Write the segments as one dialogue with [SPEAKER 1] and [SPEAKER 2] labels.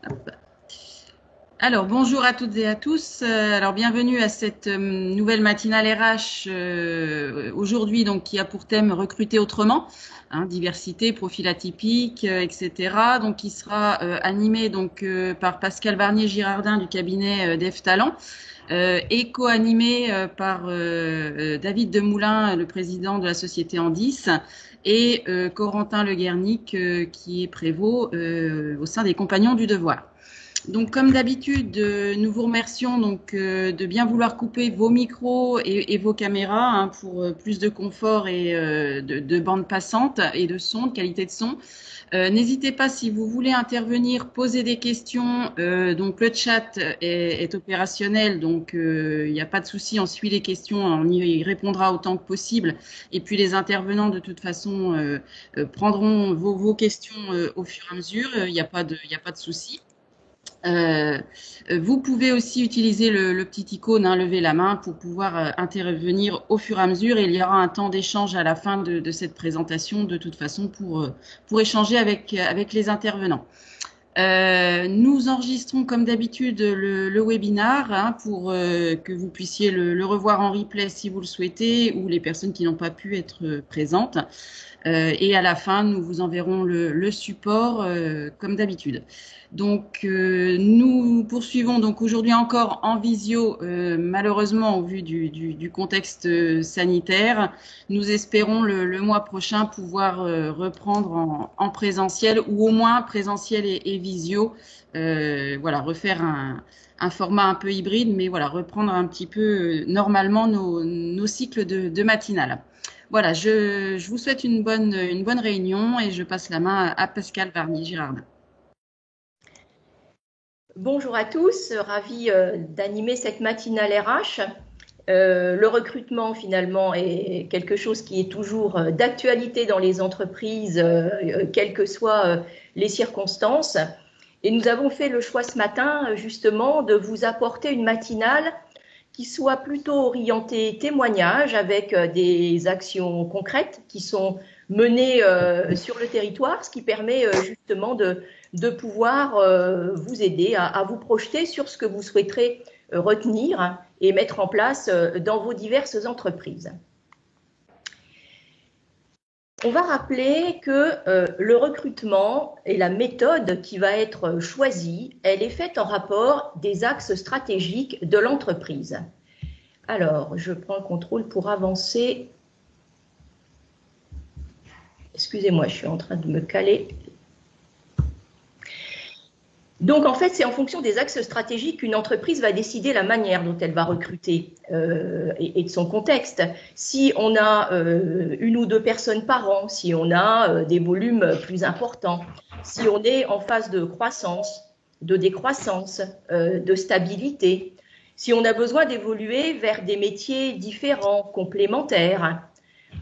[SPEAKER 1] Hop. Alors, bonjour à toutes et à tous. Alors, bienvenue à cette nouvelle matinale RH aujourd'hui, donc qui a pour thème recruter autrement, hein, diversité, profil atypique, etc. Donc, qui sera animée donc par Pascal Barnier-Girardin du cabinet Dev Talent. Et co-animé par David Demoulin, le président de la société Andis, et Corentin Le Guernic, qui est prévôt au sein des Compagnons du Devoir. Donc, comme d'habitude, nous vous remercions donc de bien vouloir couper vos micros et vos caméras hein, pour plus de confort et de bande passante et de son, de qualité de son. N'hésitez pas si vous voulez intervenir, poser des questions. Donc le chat est opérationnel, donc il n'y a pas de souci, on suit les questions, on y répondra autant que possible. Et puis les intervenants de toute façon prendront vos questions au fur et à mesure. Il n'y a pas de souci. Vous pouvez aussi utiliser le petit icône, hein, lever la main pour pouvoir intervenir au fur et à mesure. Et il y aura un temps d'échange à la fin de cette présentation, de toute façon, pour échanger avec les intervenants. Nous enregistrons comme d'habitude le webinar hein, pour que vous puissiez le revoir en replay si vous le souhaitez ou les personnes qui n'ont pas pu être présentes. Et à la fin, nous vous enverrons le support comme d'habitude. Donc, nous poursuivons donc aujourd'hui encore en visio, malheureusement au vu du contexte sanitaire. Nous espérons le mois prochain pouvoir reprendre en présentiel ou au moins présentiel et visio. Voilà, refaire un format un peu hybride, mais voilà, reprendre un petit peu normalement nos cycles de matinale. Voilà, je vous souhaite une bonne réunion et je passe la main à Pascal Barnier-Girardin.
[SPEAKER 2] Bonjour à tous, ravi d'animer cette matinale RH. Le recrutement finalement est quelque chose qui est toujours d'actualité dans les entreprises, quelles que soient les circonstances. Et nous avons fait le choix ce matin justement de vous apporter une matinale qui soit plutôt orientée témoignage avec des actions concrètes qui sont menées sur le territoire, ce qui permet justement de pouvoir vous aider à vous projeter sur ce que vous souhaiterez retenir et mettre en place dans vos diverses entreprises. On va rappeler que le recrutement et la méthode qui va être choisie, elle est faite en rapport des axes stratégiques de l'entreprise. Alors, je prends le contrôle pour avancer. Excusez-moi, je suis en train de me caler. Donc, en fait, c'est en fonction des axes stratégiques qu'une entreprise va décider la manière dont elle va recruter et de son contexte. Si on a une ou deux personnes par an, si on a des volumes plus importants, si on est en phase de croissance, de décroissance, de stabilité, si on a besoin d'évoluer vers des métiers différents, complémentaires,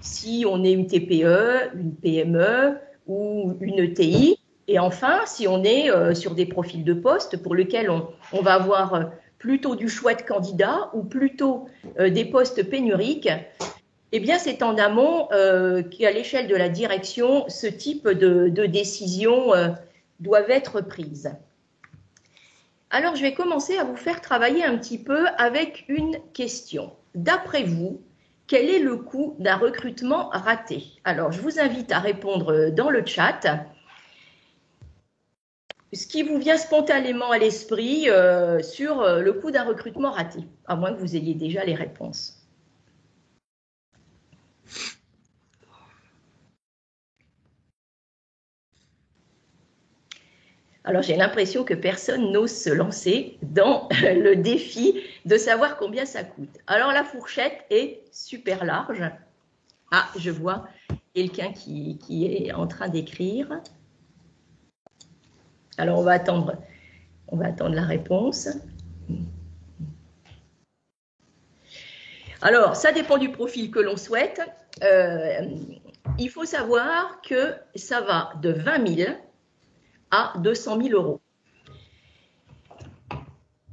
[SPEAKER 2] si on est une TPE, une PME ou une ETI, et enfin, si on est sur des profils de poste pour lesquels on va avoir plutôt du choix de candidats ou plutôt des postes pénuriques, eh bien, c'est en amont qu'à l'échelle de la direction, ce type de décisions doivent être prises. Alors, je vais commencer à vous faire travailler un petit peu avec une question. D'après vous, quel est le coût d'un recrutement raté? Alors, je vous invite à répondre dans le chat. Ce qui vous vient spontanément à l'esprit sur le coût d'un recrutement raté, à moins que vous ayez déjà les réponses. Alors, j'ai l'impression que personne n'ose se lancer dans le défi de savoir combien ça coûte. Alors, la fourchette est super large. Ah, je vois quelqu'un qui est en train d'écrire. Alors, on va attendre la réponse. Alors, ça dépend du profil que l'on souhaite. Il faut savoir que ça va de 20 000 à 200 000 euros.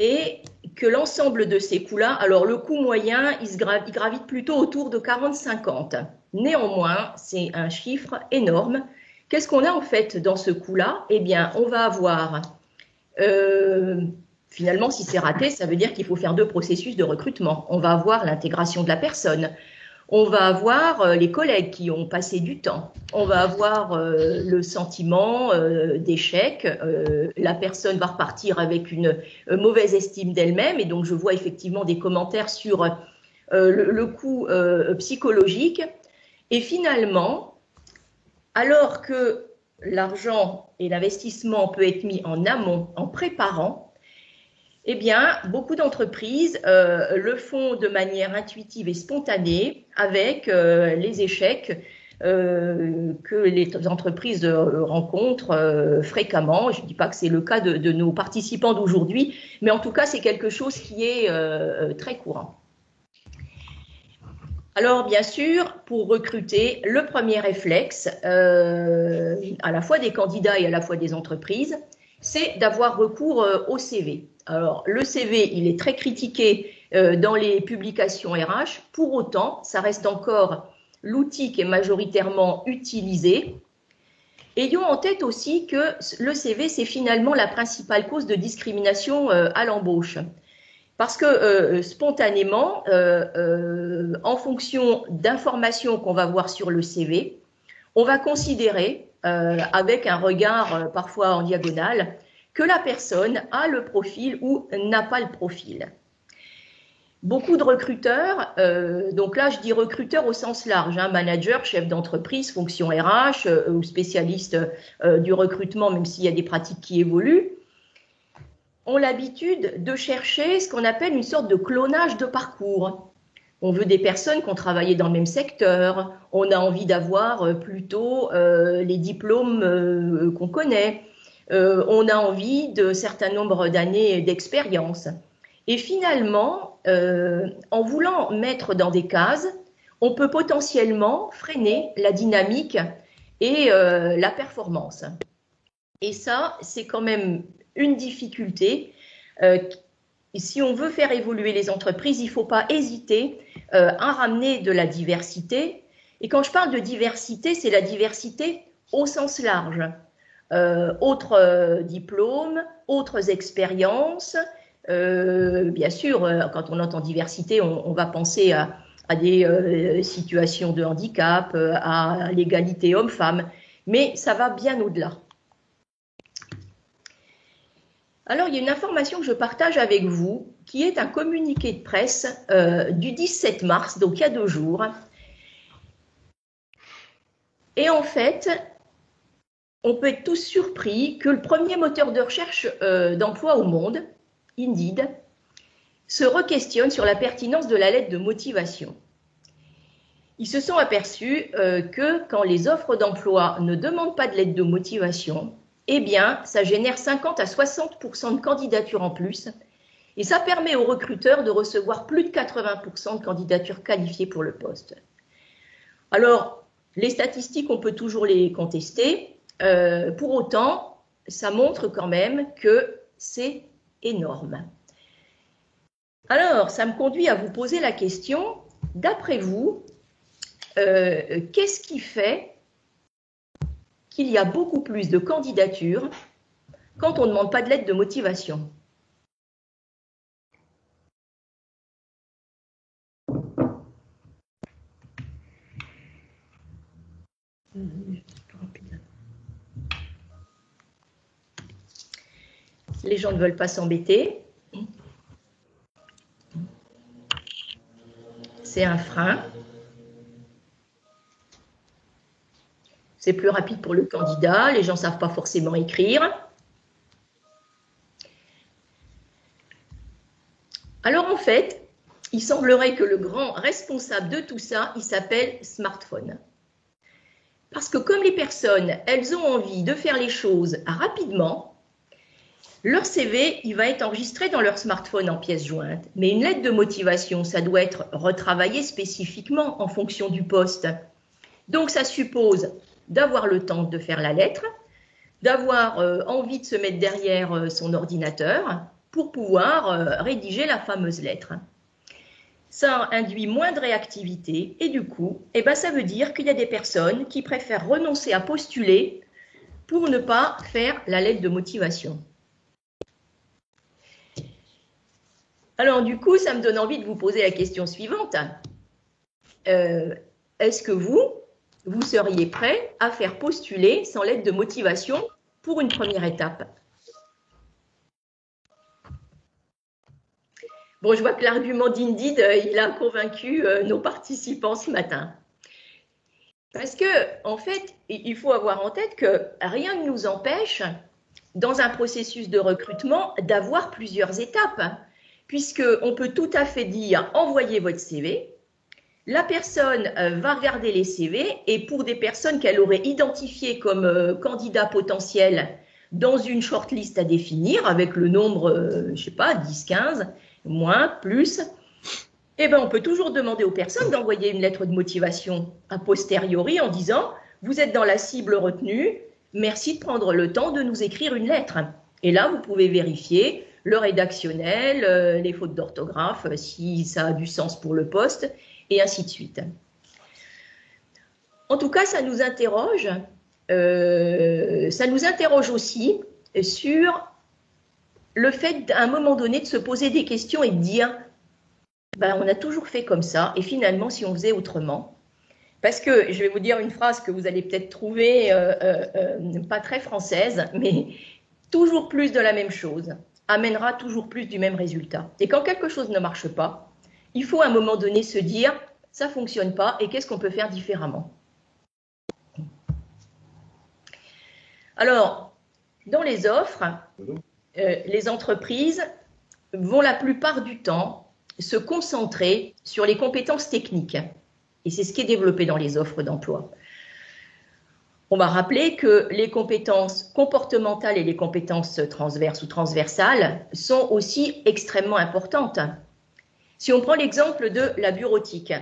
[SPEAKER 2] Et que l'ensemble de ces coûts-là, alors le coût moyen, il gravite plutôt autour de 40-50. Néanmoins, c'est un chiffre énorme. Qu'est-ce qu'on a en fait dans ce coût-là? Eh bien, on va avoir Finalement, si c'est raté, ça veut dire qu'il faut faire deux processus de recrutement. On va avoir l'intégration de la personne, on va avoir les collègues qui ont passé du temps, on va avoir le sentiment d'échec, la personne va repartir avec une mauvaise estime d'elle-même, et donc je vois effectivement des commentaires sur le coût psychologique, et finalement, alors que l'argent et l'investissement peut être mis en amont, en préparant, eh bien, beaucoup d'entreprises le font de manière intuitive et spontanée avec les échecs que les entreprises rencontrent fréquemment. Je ne dis pas que c'est le cas de nos participants d'aujourd'hui, mais en tout cas, c'est quelque chose qui est très courant. Alors, bien sûr, pour recruter, le premier réflexe, à la fois des candidats et à la fois des entreprises, c'est d'avoir recours au CV. Alors, le CV, il est très critiqué dans les publications RH. Pour autant, ça reste encore l'outil qui est majoritairement utilisé. Ayons en tête aussi que le CV, c'est finalement la principale cause de discrimination à l'embauche. Parce que spontanément, en fonction d'informations qu'on va voir sur le CV, on va considérer, avec un regard parfois en diagonale, que la personne a le profil ou n'a pas le profil. Beaucoup de recruteurs, donc là je dis recruteurs au sens large, hein, manager, chef d'entreprise, fonction RH ou spécialiste du recrutement, même s'il y a des pratiques qui évoluent, ont l'habitude de chercher ce qu'on appelle une sorte de clonage de parcours. On veut des personnes qui ont travaillé dans le même secteur, on a envie d'avoir plutôt les diplômes qu'on connaît, on a envie de certain nombre d'années d'expérience. Et finalement, en voulant mettre dans des cases, on peut potentiellement freiner la dynamique et la performance. Et ça, c'est quand même une difficulté. Si on veut faire évoluer les entreprises, il ne faut pas hésiter à ramener de la diversité. Et quand je parle de diversité, c'est la diversité au sens large. Autres diplômes, autres expériences. Bien sûr, quand on entend diversité, on va penser à des situations de handicap, à l'égalité homme-femme, mais ça va bien au-delà. Alors, il y a une information que je partage avec vous, qui est un communiqué de presse du 17 mars, donc il y a 2 jours. Et en fait, on peut être tous surpris que le premier moteur de recherche d'emploi au monde, Indeed, se re-questionne sur la pertinence de la lettre de motivation. Ils se sont aperçus que quand les offres d'emploi ne demandent pas de lettre de motivation, eh bien, ça génère 50 à 60% de candidatures en plus et ça permet aux recruteurs de recevoir plus de 80% de candidatures qualifiées pour le poste. Alors, les statistiques, on peut toujours les contester. Pour autant, ça montre quand même que c'est énorme. Alors, ça me conduit à vous poser la question, d'après vous, qu'est-ce qui fait qu'il y a beaucoup plus de candidatures quand on ne demande pas de lettre de motivation? Les gens ne veulent pas s'embêter. C'est un frein. C'est plus rapide pour le candidat. Les gens ne savent pas forcément écrire. Alors en fait, il semblerait que le grand responsable de tout ça, il s'appelle smartphone. Parce que comme les personnes, elles ont envie de faire les choses rapidement, leur CV, il va être enregistré dans leur smartphone en pièce jointe. Mais une lettre de motivation, ça doit être retravaillé spécifiquement en fonction du poste. Donc ça suppose d'avoir le temps de faire la lettre, d'avoir envie de se mettre derrière son ordinateur pour pouvoir rédiger la fameuse lettre. Ça induit moins de réactivité et du coup, eh ben, ça veut dire qu'il y a des personnes qui préfèrent renoncer à postuler pour ne pas faire la lettre de motivation. Alors, du coup, ça me donne envie de vous poser la question suivante. Est-ce que vous seriez prêt à faire postuler sans lettre de motivation pour une première étape? Bon, je vois que l'argument d'Indeed, il a convaincu nos participants ce matin. Parce que, en fait, il faut avoir en tête que rien ne nous empêche, dans un processus de recrutement, d'avoir plusieurs étapes. Puisqu'on peut tout à fait dire envoyez votre CV, la personne va regarder les CV et pour des personnes qu'elle aurait identifiées comme candidats potentiels dans une shortlist à définir avec le nombre, je ne sais pas, 10, 15, moins, plus, eh ben, on peut toujours demander aux personnes d'envoyer une lettre de motivation a posteriori en disant « Vous êtes dans la cible retenue, merci de prendre le temps de nous écrire une lettre ». Et là, vous pouvez vérifier le rédactionnel, les fautes d'orthographe, si ça a du sens pour le poste, et ainsi de suite. En tout cas, ça nous interroge aussi sur le fait, à un moment donné, de se poser des questions et de dire ben, on a toujours fait comme ça, et finalement, si on faisait autrement, parce que je vais vous dire une phrase que vous allez peut-être trouver pas très française, mais toujours plus de la même chose amènera toujours plus du même résultat. Et quand quelque chose ne marche pas, il faut à un moment donné se dire, ça ne fonctionne pas, et qu'est-ce qu'on peut faire différemment? Alors, dans les offres, les entreprises vont la plupart du temps se concentrer sur les compétences techniques. Et c'est ce qui est développé dans les offres d'emploi. On va rappeler que les compétences comportementales et les compétences transverses ou transversales sont aussi extrêmement importantes. Si on prend l'exemple de la bureautique,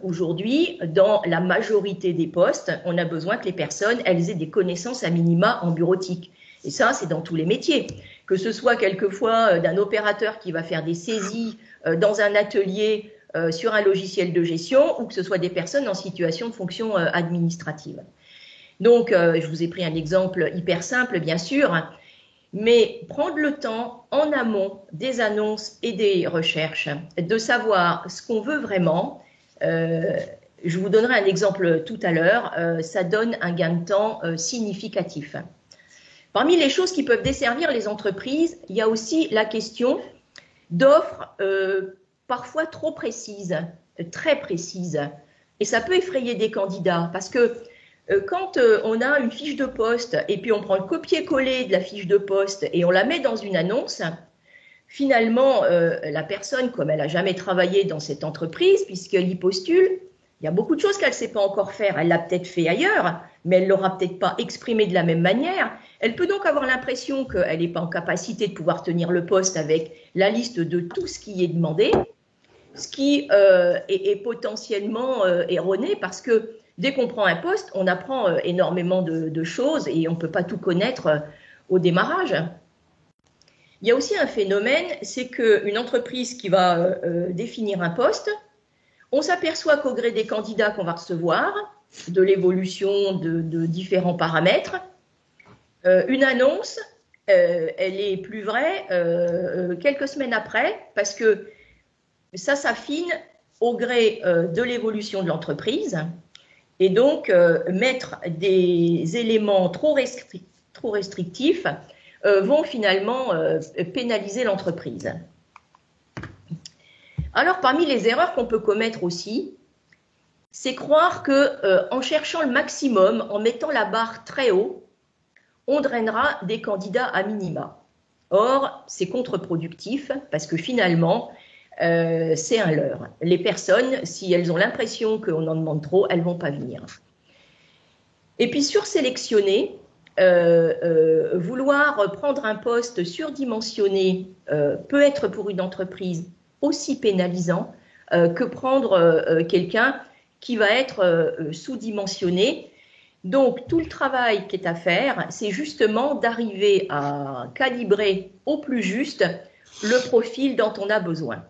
[SPEAKER 2] aujourd'hui, dans la majorité des postes, on a besoin que les personnes elles aient des connaissances à minima en bureautique. Et ça, c'est dans tous les métiers. Que ce soit quelquefois d'un opérateur qui va faire des saisies dans un atelier sur un logiciel de gestion ou que ce soit des personnes en situation de fonction administrative. Donc, je vous ai pris un exemple hyper simple, bien sûr, mais prendre le temps en amont des annonces et des recherches, de savoir ce qu'on veut vraiment. Je vous donnerai un exemple tout à l'heure, ça donne un gain de temps significatif. Parmi les choses qui peuvent desservir les entreprises, il y a aussi la question d'offres parfois trop précises, très précises. Et ça peut effrayer des candidats parce que quand on a une fiche de poste et puis on prend le copier-coller de la fiche de poste et on la met dans une annonce, finalement, la personne, comme elle n'a jamais travaillé dans cette entreprise, puisqu'elle y postule, il y a beaucoup de choses qu'elle ne sait pas encore faire. Elle l'a peut-être fait ailleurs, mais elle ne l'aura peut-être pas exprimé de la même manière. Elle peut donc avoir l'impression qu'elle n'est pas en capacité de pouvoir tenir le poste avec la liste de tout ce qui est demandé, ce qui est potentiellement erroné parce que dès qu'on prend un poste, on apprend énormément de choses et on ne peut pas tout connaître au démarrage. Il y a aussi un phénomène, c'est qu'une entreprise qui va définir un poste, on s'aperçoit qu'au gré des candidats qu'on va recevoir, de l'évolution de différents paramètres, une annonce, elle est plus vraie quelques semaines après, parce que ça s'affine au gré de l'évolution de l'entreprise. Et donc, mettre des éléments trop restrictifs vont finalement pénaliser l'entreprise. Alors, parmi les erreurs qu'on peut commettre aussi, c'est croire qu'en cherchant le maximum, en mettant la barre très haut, on drainera des candidats à minima. Or, c'est contre-productif parce que finalement, c'est un leurre. Les personnes, si elles ont l'impression qu'on en demande trop, elles ne vont pas venir. Et puis sursélectionner, vouloir prendre un poste surdimensionné peut être pour une entreprise aussi pénalisant que prendre quelqu'un qui va être sous-dimensionné. Donc, tout le travail qui est à faire, c'est justement d'arriver à calibrer au plus juste le profil dont on a besoin.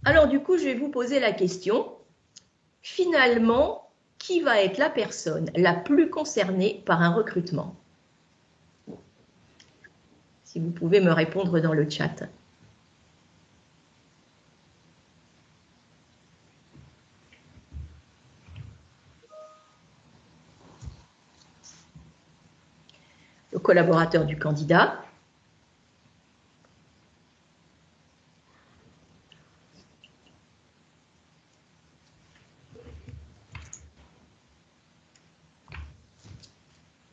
[SPEAKER 2] Alors, du coup, je vais vous poser la question, finalement, qui va être la personne la plus concernée par un recrutement? Si vous pouvez me répondre dans le chat. Le collaborateur du candidat.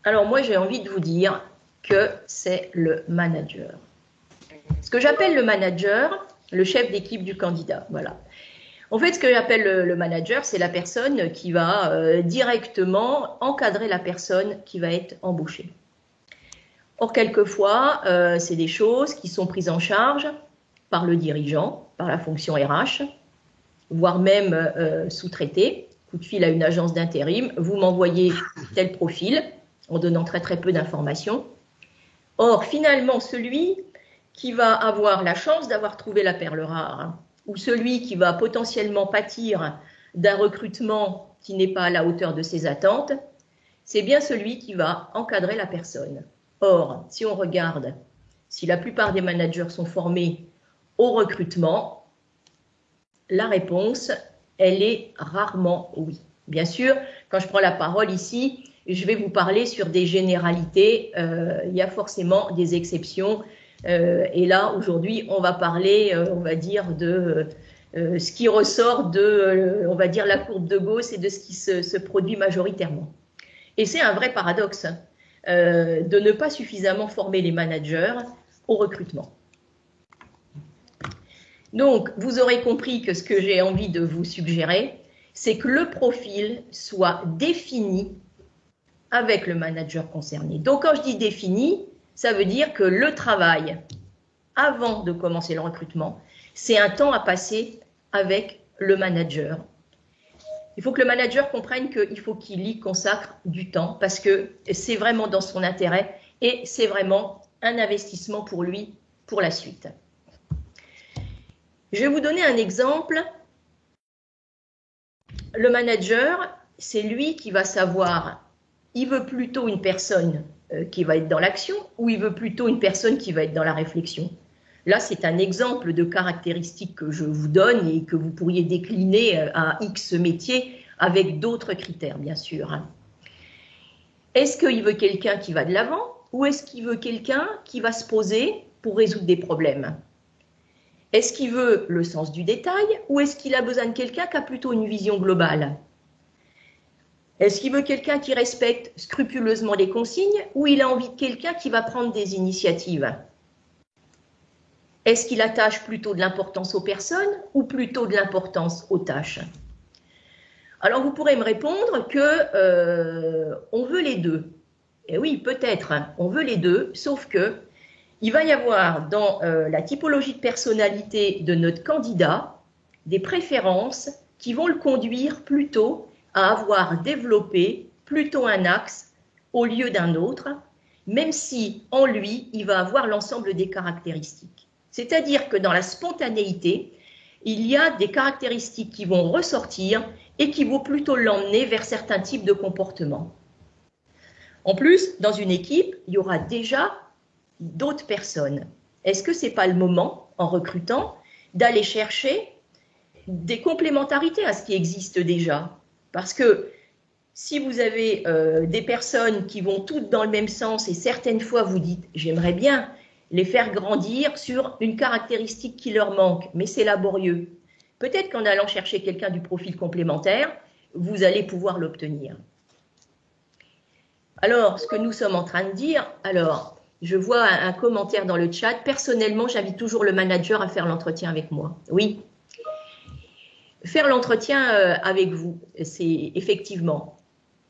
[SPEAKER 2] Alors moi, j'ai envie de vous dire que c'est le manager. Ce que j'appelle le manager, le chef d'équipe du candidat, voilà. En fait, ce que j'appelle le manager, c'est la personne qui va directement encadrer la personne qui va être embauchée. Or, quelquefois, c'est des choses qui sont prises en charge par le dirigeant, par la fonction RH, voire même sous-traité. Coup de fil à une agence d'intérim, vous m'envoyez tel profil, en donnant très très peu d'informations. Or, finalement, celui qui va avoir la chance d'avoir trouvé la perle rare, ou celui qui va potentiellement pâtir d'un recrutement qui n'est pas à la hauteur de ses attentes, c'est bien celui qui va encadrer la personne. Or, si on regarde, si la plupart des managers sont formés au recrutement, la réponse, elle est rarement oui. Bien sûr, quand je prends la parole ici, je vais vous parler sur des généralités, il y a forcément des exceptions. Et là, aujourd'hui, on va parler, on va dire, de ce qui ressort de, on va dire, la courbe de Gauss et de ce qui se produit majoritairement. Et c'est un vrai paradoxe de ne pas suffisamment former les managers au recrutement. Donc, vous aurez compris que ce que j'ai envie de vous suggérer, c'est que le profil soit défini avec le manager concerné. Donc, quand je dis défini, ça veut dire que le travail, avant de commencer le recrutement, c'est un temps à passer avec le manager. Il faut que le manager comprenne qu'il faut qu'il y consacre du temps parce que c'est vraiment dans son intérêt et c'est vraiment un investissement pour lui pour la suite. Je vais vous donner un exemple. Le manager, c'est lui qui va savoir, il veut plutôt une personne qui va être dans l'action ou il veut plutôt une personne qui va être dans la réflexion. Là, c'est un exemple de caractéristiques que je vous donne et que vous pourriez décliner à X métiers avec d'autres critères, bien sûr. Est-ce qu'il veut quelqu'un qui va de l'avant ou est-ce qu'il veut quelqu'un qui va se poser pour résoudre des problèmes? Est-ce qu'il veut le sens du détail ou est-ce qu'il a besoin de quelqu'un qui a plutôt une vision globale? Est-ce qu'il veut quelqu'un qui respecte scrupuleusement les consignes ou il a envie de quelqu'un qui va prendre des initiatives? Est-ce qu'il attache plutôt de l'importance aux personnes ou plutôt de l'importance aux tâches? Alors, vous pourrez me répondre que on veut les deux. Et oui, peut-être, hein, on veut les deux, sauf que il va y avoir dans la typologie de personnalité de notre candidat des préférences qui vont le conduire plutôt à avoir développé plutôt un axe au lieu d'un autre, même si en lui, il va avoir l'ensemble des caractéristiques. C'est-à-dire que dans la spontanéité, il y a des caractéristiques qui vont ressortir et qui vont plutôt l'emmener vers certains types de comportements. En plus, dans une équipe, il y aura déjà d'autres personnes. Est-ce que ce n'est pas le moment, en recrutant, d'aller chercher des complémentarités à ce qui existe déjà? Parce que si vous avez des personnes qui vont toutes dans le même sens et certaines fois vous dites « j'aimerais bien », les faire grandir sur une caractéristique qui leur manque, mais c'est laborieux. Peut-être qu'en allant chercher quelqu'un du profil complémentaire, vous allez pouvoir l'obtenir. Alors, ce que nous sommes en train de dire, alors, je vois un commentaire dans le chat, personnellement, j'invite toujours le manager à faire l'entretien avec moi. Oui. Faire l'entretien avec vous, c'est effectivement.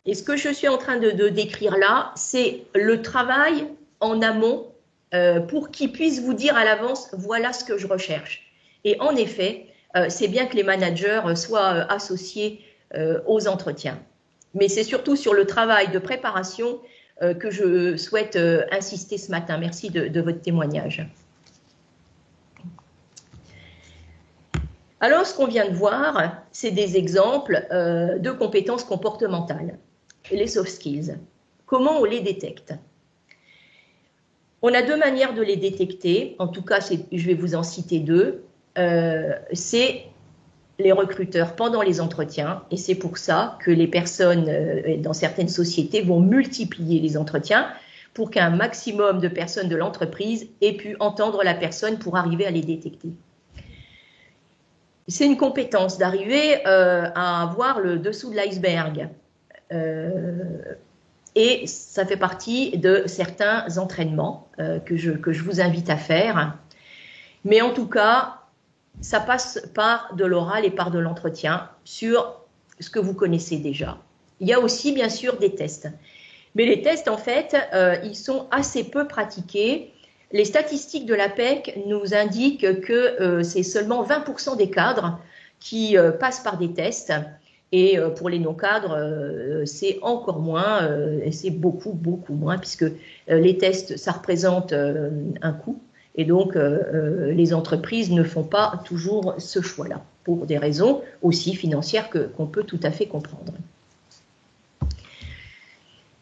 [SPEAKER 2] Et ce que je suis en train de décrire là, c'est le travail en amont pour qu'il puisse vous dire à l'avance, voilà ce que je recherche. Et en effet, c'est bien que les managers soient associés aux entretiens. Mais c'est surtout sur le travail de préparation que je souhaite insister ce matin. Merci de votre témoignage. Alors, ce qu'on vient de voir, c'est des exemples de compétences comportementales, les soft skills. Comment on les détecte? On a deux manières de les détecter. En tout cas, je vais vous en citer deux. C'est les recruteurs pendant les entretiens, et c'est pour ça que les personnes dans certaines sociétés vont multiplier les entretiens pour qu'un maximum de personnes de l'entreprise aient pu entendre la personne pour arriver à les détecter. C'est une compétence d'arriver à voir le dessous de l'iceberg. Et ça fait partie de certains entraînements que je vous invite à faire. Mais en tout cas, ça passe par de l'oral et par de l'entretien sur ce que vous connaissez déjà. Il y a aussi, bien sûr, des tests. Mais les tests, en fait, ils sont assez peu pratiqués. Les statistiques de l'APEC nous indiquent que c'est seulement 20% des cadres qui passent par des tests. Et pour les non-cadres, c'est encore moins, et c'est beaucoup, beaucoup moins, puisque les tests, ça représente un coût. Et donc, les entreprises ne font pas toujours ce choix-là, pour des raisons aussi financières qu'on peut tout à fait comprendre.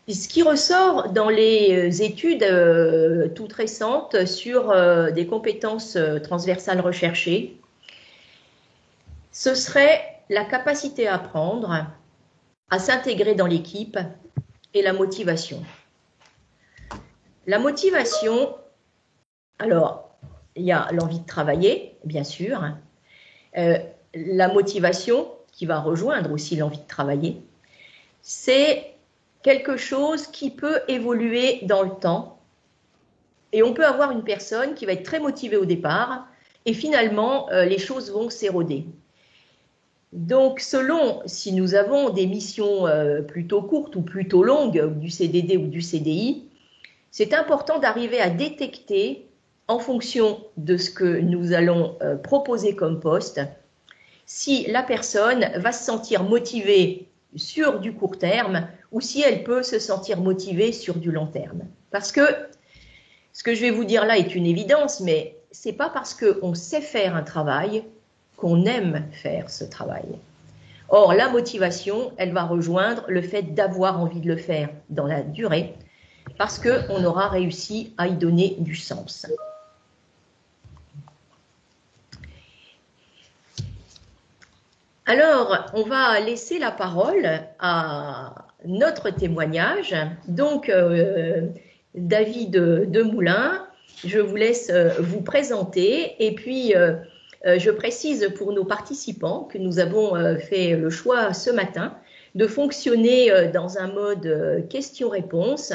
[SPEAKER 2] Ce qui ressort dans les études toutes récentes sur des compétences transversales recherchées, ce serait la capacité à apprendre, à s'intégrer dans l'équipe et la motivation. La motivation, alors, il y a l'envie de travailler, bien sûr, la motivation qui va rejoindre aussi l'envie de travailler, c'est quelque chose qui peut évoluer dans le temps. Et on peut avoir une personne qui va être très motivée au départ et finalement, les choses vont s'éroder. Donc, selon si nous avons des missions plutôt courtes ou plutôt longues, du CDD ou du CDI, c'est important d'arriver à détecter, en fonction de ce que nous allons proposer comme poste, si la personne va se sentir motivée sur du court terme ou si elle peut se sentir motivée sur du long terme. Parce que ce que je vais vous dire là est une évidence, mais ce n'est pas parce qu'on sait faire un travail qu'on aime faire ce travail. Or, la motivation, elle va rejoindre le fait d'avoir envie de le faire dans la durée, parce qu'on aura réussi à y donner du sens. Alors, on va laisser la parole à notre témoignage. Donc, David Demoulin, je vous laisse vous présenter et puis je précise pour nos participants que nous avons fait le choix ce matin de fonctionner dans un mode questions-réponses.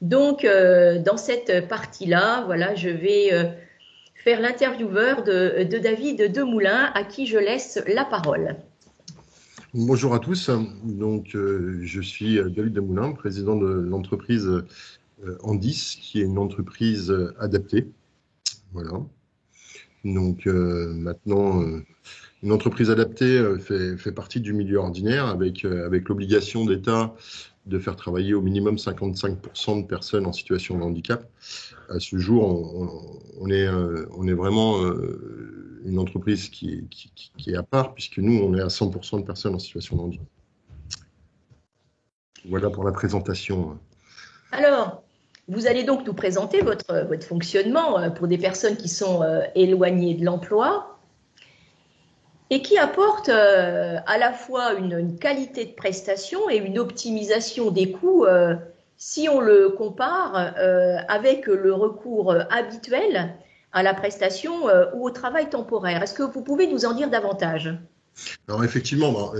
[SPEAKER 2] Donc, dans cette partie-là, voilà, je vais faire l'intervieweur de David Demoulin, à qui je laisse la parole.
[SPEAKER 3] Bonjour à tous. Donc, je suis David Demoulin, président de l'entreprise Andis, qui est une entreprise adaptée. Voilà. Donc, maintenant, une entreprise adaptée fait partie du milieu ordinaire avec l'obligation d'État de faire travailler au minimum 55% de personnes en situation de handicap. À ce jour, on est vraiment une entreprise qui est à part, puisque nous, on est à 100% de personnes en situation de handicap. Voilà pour la présentation.
[SPEAKER 2] Alors, vous allez donc nous présenter votre fonctionnement pour des personnes qui sont éloignées de l'emploi et qui apportent à la fois une qualité de prestation et une optimisation des coûts si on le compare avec le recours habituel à la prestation ou au travail temporaire. Est-ce que vous pouvez nous en dire davantage ?
[SPEAKER 3] Alors effectivement,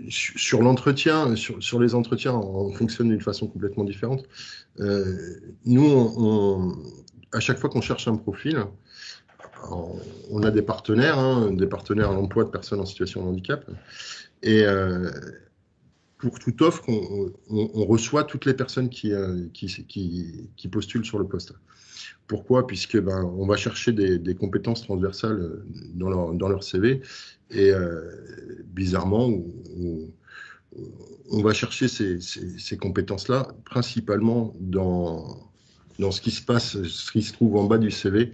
[SPEAKER 3] sur l'entretien, sur les entretiens, on fonctionne d'une façon complètement différente. Nous, à chaque fois qu'on cherche un profil, on a des partenaires à l'emploi de personnes en situation de handicap. Et pour toute offre, on reçoit toutes les personnes qui postulent sur le poste. Pourquoi ? Puisque on va chercher des compétences transversales dans leur CV et bizarrement, on va chercher ces compétences-là principalement dans ce qui se trouve en bas du CV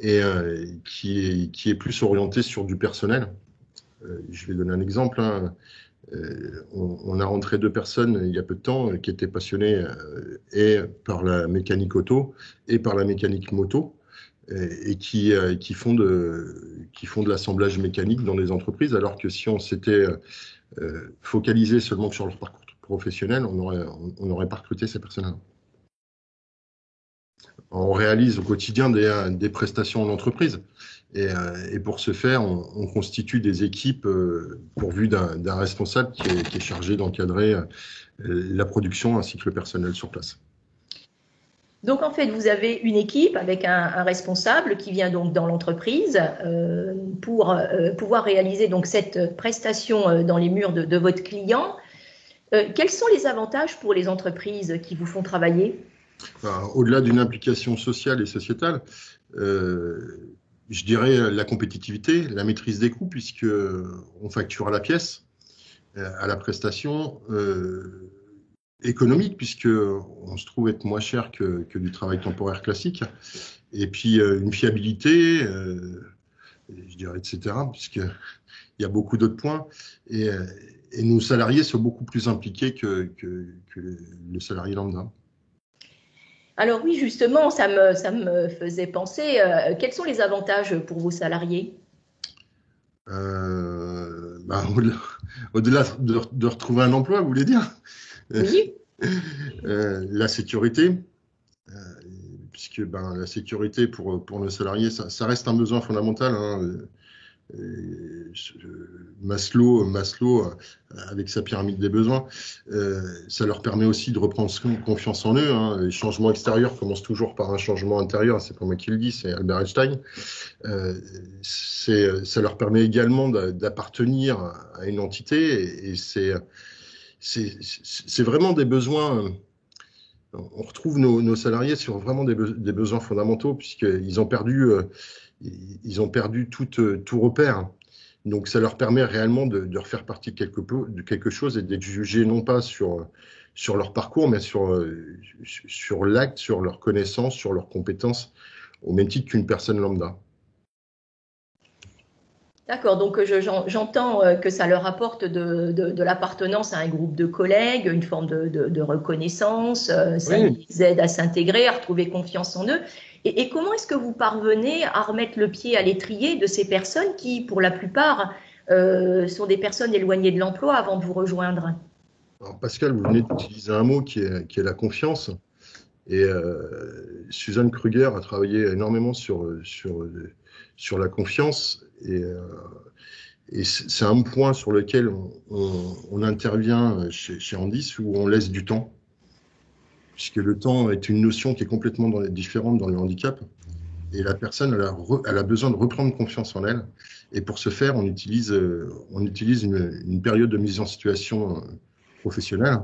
[SPEAKER 3] et qui est plus orienté sur du personnel. Je vais donner un exemple. On a rentré 2 personnes il y a peu de temps qui étaient passionnées et par la mécanique auto et par la mécanique moto et qui font de l'assemblage mécanique dans les entreprises, alors que si on s'était focalisé seulement sur leur parcours professionnel, on n'aurait pas recruté ces personnes-là. On réalise au quotidien des prestations en entreprise. Et pour ce faire, on constitue des équipes pourvues d'un responsable qui est chargé d'encadrer la production ainsi que le personnel sur place.
[SPEAKER 2] Donc, en fait, vous avez une équipe avec un responsable qui vient donc dans l'entreprise pour pouvoir réaliser donc cette prestation dans les murs de votre client. Quels sont les avantages pour les entreprises qui vous font travailler ?
[SPEAKER 3] Au-delà d'une implication sociale et sociétale, je dirais la compétitivité, la maîtrise des coûts, puisqu'on facture à la pièce, à la prestation, économique, puisqu'on se trouve être moins cher que du travail temporaire classique, et puis une fiabilité, je dirais, etc., puisqu'il y a beaucoup d'autres points, et nos salariés sont beaucoup plus impliqués que le salarié lambda.
[SPEAKER 2] Alors oui, justement, ça me faisait penser, quels sont les avantages pour vos salariés ?
[SPEAKER 3] Au-delà de retrouver un emploi, vous voulez dire ?
[SPEAKER 2] Oui.
[SPEAKER 3] La sécurité, puisque la sécurité pour nos salariés, ça reste un besoin fondamental. Maslow, avec sa pyramide des besoins, ça leur permet aussi de reprendre confiance en eux. Les changements extérieurs commencent toujours par un changement intérieur, c'est pas moi qui le dis, c'est Albert Einstein. Ça leur permet également d'appartenir à une entité, et c'est vraiment des besoins. On retrouve nos salariés sur vraiment des besoins fondamentaux, puisqu'ils ont perdu tout repère. Donc, ça leur permet réellement de refaire partie de quelque chose et d'être jugés non pas sur leur parcours, mais sur l'acte, sur leurs connaissances, sur leurs compétences, au même titre qu'une personne lambda.
[SPEAKER 2] D'accord, donc j'entends que ça leur apporte de l'appartenance à un groupe de collègues, une forme de reconnaissance, ça
[SPEAKER 3] Oui.
[SPEAKER 2] les aide à s'intégrer, à retrouver confiance en eux. Et comment est-ce que vous parvenez à remettre le pied à l'étrier de ces personnes qui, pour la plupart, sont des personnes éloignées de l'emploi avant de vous rejoindre ?
[SPEAKER 3] Alors, Pascal, vous venez d'utiliser un mot qui est la confiance. Et Suzanne Kruger a travaillé énormément sur la confiance. Et c'est un point sur lequel on intervient chez Andis, où on laisse du temps, puisque le temps est une notion qui est complètement différente dans le handicap. Et la personne, elle a besoin de reprendre confiance en elle. Et pour ce faire, on utilise une période de mise en situation professionnelle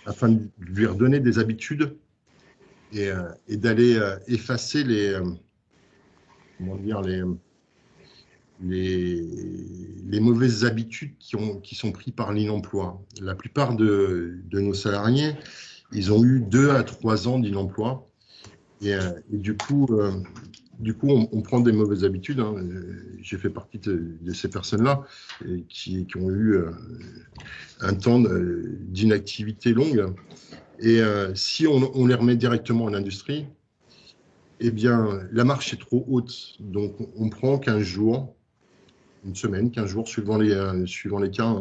[SPEAKER 3] afin de lui redonner des habitudes et d'aller effacer les mauvaises habitudes qui sont prises par l'inemploi. La plupart de nos salariés, ils ont eu 2 à 3 ans d'inemploi. Et du coup, on prend des mauvaises habitudes. J'ai fait partie de ces personnes-là qui ont eu un temps d'inactivité longue. Et si on les remet directement en industrie, eh bien, la marche est trop haute. Donc, on prend 15 jours, une semaine, 15 jours, suivant les cas.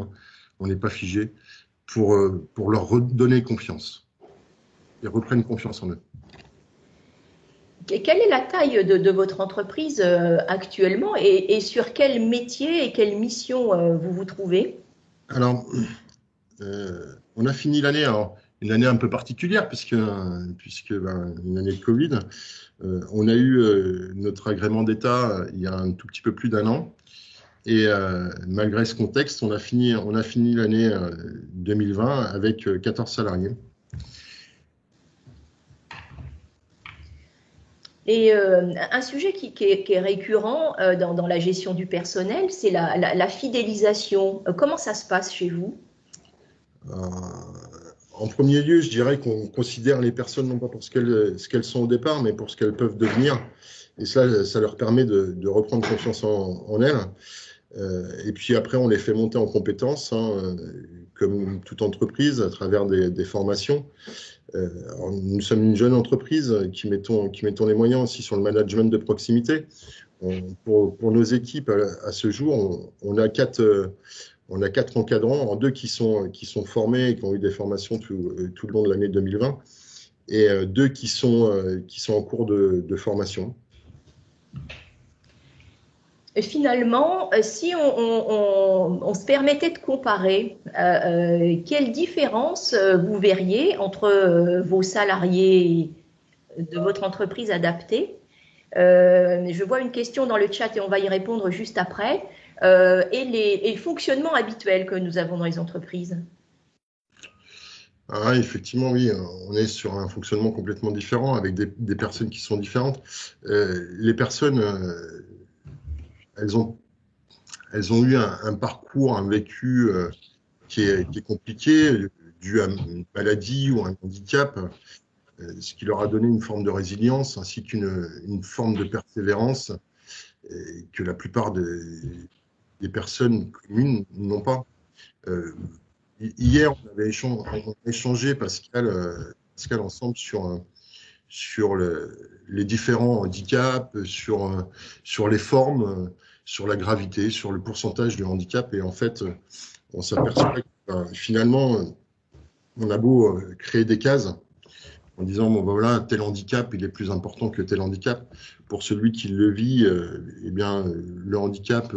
[SPEAKER 3] On n'est pas figé pour leur redonner confiance. Ils reprennent confiance en eux.
[SPEAKER 2] Quelle est la taille de votre entreprise actuellement et sur quel métier et quelle mission vous vous trouvez ?
[SPEAKER 3] Alors, on a fini l'année, une année un peu particulière, puisque une année de Covid. On a eu notre agrément d'État il y a un tout petit peu plus d'1 an. Et malgré ce contexte, on a fini l'année 2020 avec 14 salariés.
[SPEAKER 2] Et un sujet qui est récurrent dans la gestion du personnel, c'est la fidélisation. Comment ça se passe chez vous ?
[SPEAKER 3] En premier lieu, je dirais qu'on considère les personnes non pas pour ce qu'elles sont au départ, mais pour ce qu'elles peuvent devenir. Et ça leur permet de reprendre confiance en elles. Et puis après, on les fait monter en compétences, hein, comme toute entreprise, à travers des formations. Alors, nous sommes une jeune entreprise qui mettons les moyens aussi sur le management de proximité. Pour nos équipes, à ce jour, on a quatre encadrants, deux qui sont formés et qui ont eu des formations tout le long de l'année 2020, et deux qui sont en cours de formation.
[SPEAKER 2] Et finalement, si on se permettait de comparer, quelle différence vous verriez entre vos salariés de votre entreprise adaptée, je vois une question dans le chat et on va y répondre juste après, et le fonctionnement habituel que nous avons dans les entreprises?
[SPEAKER 3] Ah, effectivement, oui, on est sur un fonctionnement complètement différent avec des personnes qui sont différentes. Les personnes, elles ont eu un parcours, un vécu qui est compliqué, dû à une maladie ou un handicap, ce qui leur a donné une forme de résilience ainsi qu'une forme de persévérance que la plupart des personnes communes n'ont pas. Hier, on avait échangé, Pascal, ensemble sur les différents handicaps, sur les formes, sur la gravité, sur le pourcentage de handicap. Et en fait, on s'aperçoit que finalement, on a beau créer des cases en disant, bon, ben voilà, tel handicap, il est plus important que tel handicap. Pour celui qui le vit, eh bien, le handicap,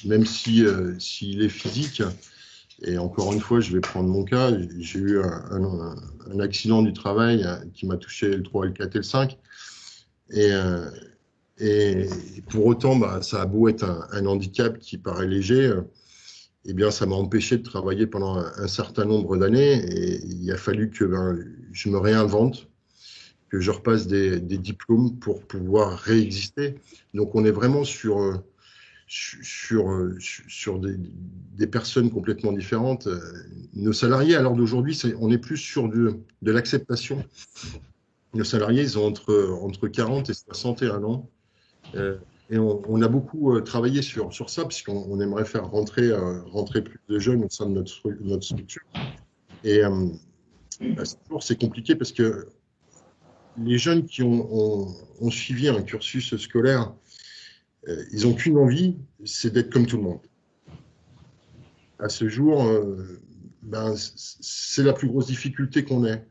[SPEAKER 3] même s'il est physique, et encore une fois, je vais prendre mon cas, j'ai eu un accident du travail qui m'a touché le 3, le 4 et le 5. Et pour autant, bah, ça a beau être un handicap qui paraît léger, eh bien, ça m'a empêché de travailler pendant un certain nombre d'années. Et il a fallu que je me réinvente, que je repasse des diplômes pour pouvoir réexister. Donc, on est vraiment sur des personnes complètement différentes. Nos salariés, à l'heure d'aujourd'hui, on est plus sur de l'acceptation. Nos salariés, ils ont entre 40 et 61 ans. Et on a beaucoup travaillé sur ça, puisqu'on aimerait faire rentrer plus de jeunes au sein de notre structure. Et c'est compliqué parce que les jeunes qui ont suivi un cursus scolaire, ils n'ont qu'une envie, c'est d'être comme tout le monde. À ce jour, c'est la plus grosse difficulté qu'on ait.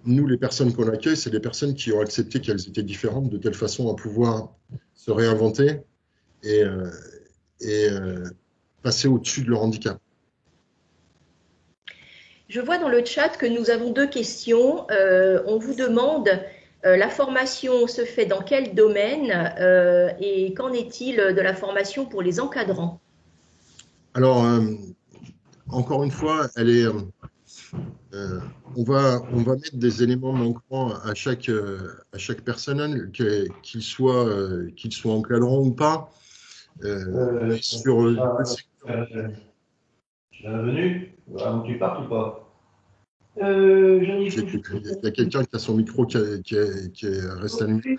[SPEAKER 3] Nous, les personnes qu'on accueille, c'est des personnes qui ont accepté qu'elles étaient différentes de telle façon à pouvoir se réinventer et passer au-dessus de leur handicap.
[SPEAKER 2] Je vois dans le chat que nous avons deux questions. On vous demande la formation se fait dans quel domaine et qu'en est-il de la formation pour les encadrants? Alors,
[SPEAKER 3] encore une fois, elle est, on va mettre des éléments manquants à chaque personnel, qu'il soit encadrant ou pas. Sur le secteur.
[SPEAKER 4] Bienvenue. Tu partes ou pas?
[SPEAKER 3] Il y a quelqu'un qui a son micro qui est resté allumé.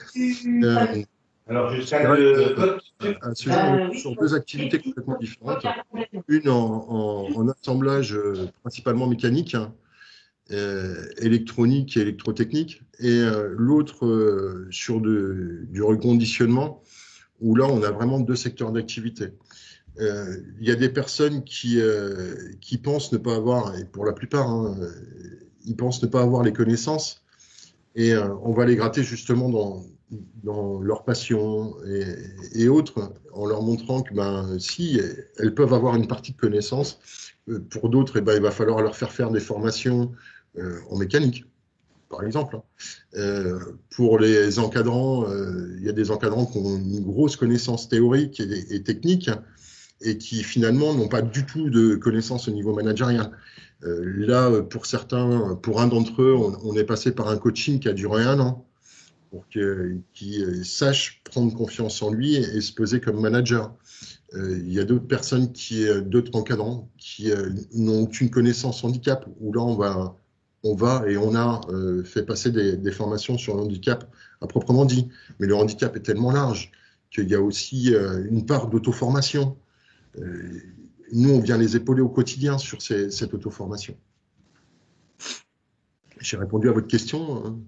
[SPEAKER 4] Alors, jusqu'à le
[SPEAKER 3] à ce jour, sur deux activités complètement différentes. Une en assemblage principalement mécanique, électronique et électrotechnique, et l'autre sur du reconditionnement, où là, on a vraiment deux secteurs d'activité. Il y a des personnes qui pensent ne pas avoir, et pour la plupart, hein, ils pensent ne pas avoir les connaissances, et on va les gratter justement dans leur passion et autres, en leur montrant que si, elles peuvent avoir une partie de connaissances. Pour d'autres, il va falloir leur faire des formations en mécanique, par exemple. Pour les encadrants, il y a des encadrants qui ont une grosse connaissance théorique et technique, et qui finalement n'ont pas du tout de connaissances au niveau managérial. Là, pour certains, pour un d'entre eux, on est passé par un coaching qui a duré 1 an, pour qu'il sache prendre confiance en lui et se poser comme manager. Il y a d'autres personnes, d'autres encadrants, qui n'ont aucune connaissance handicap, où là, on a fait passer des formations sur le handicap à proprement dit. Mais le handicap est tellement large qu'il y a aussi une part d'auto-formation. nous, on vient les épauler au quotidien sur cette auto-formation. J'ai répondu à votre question.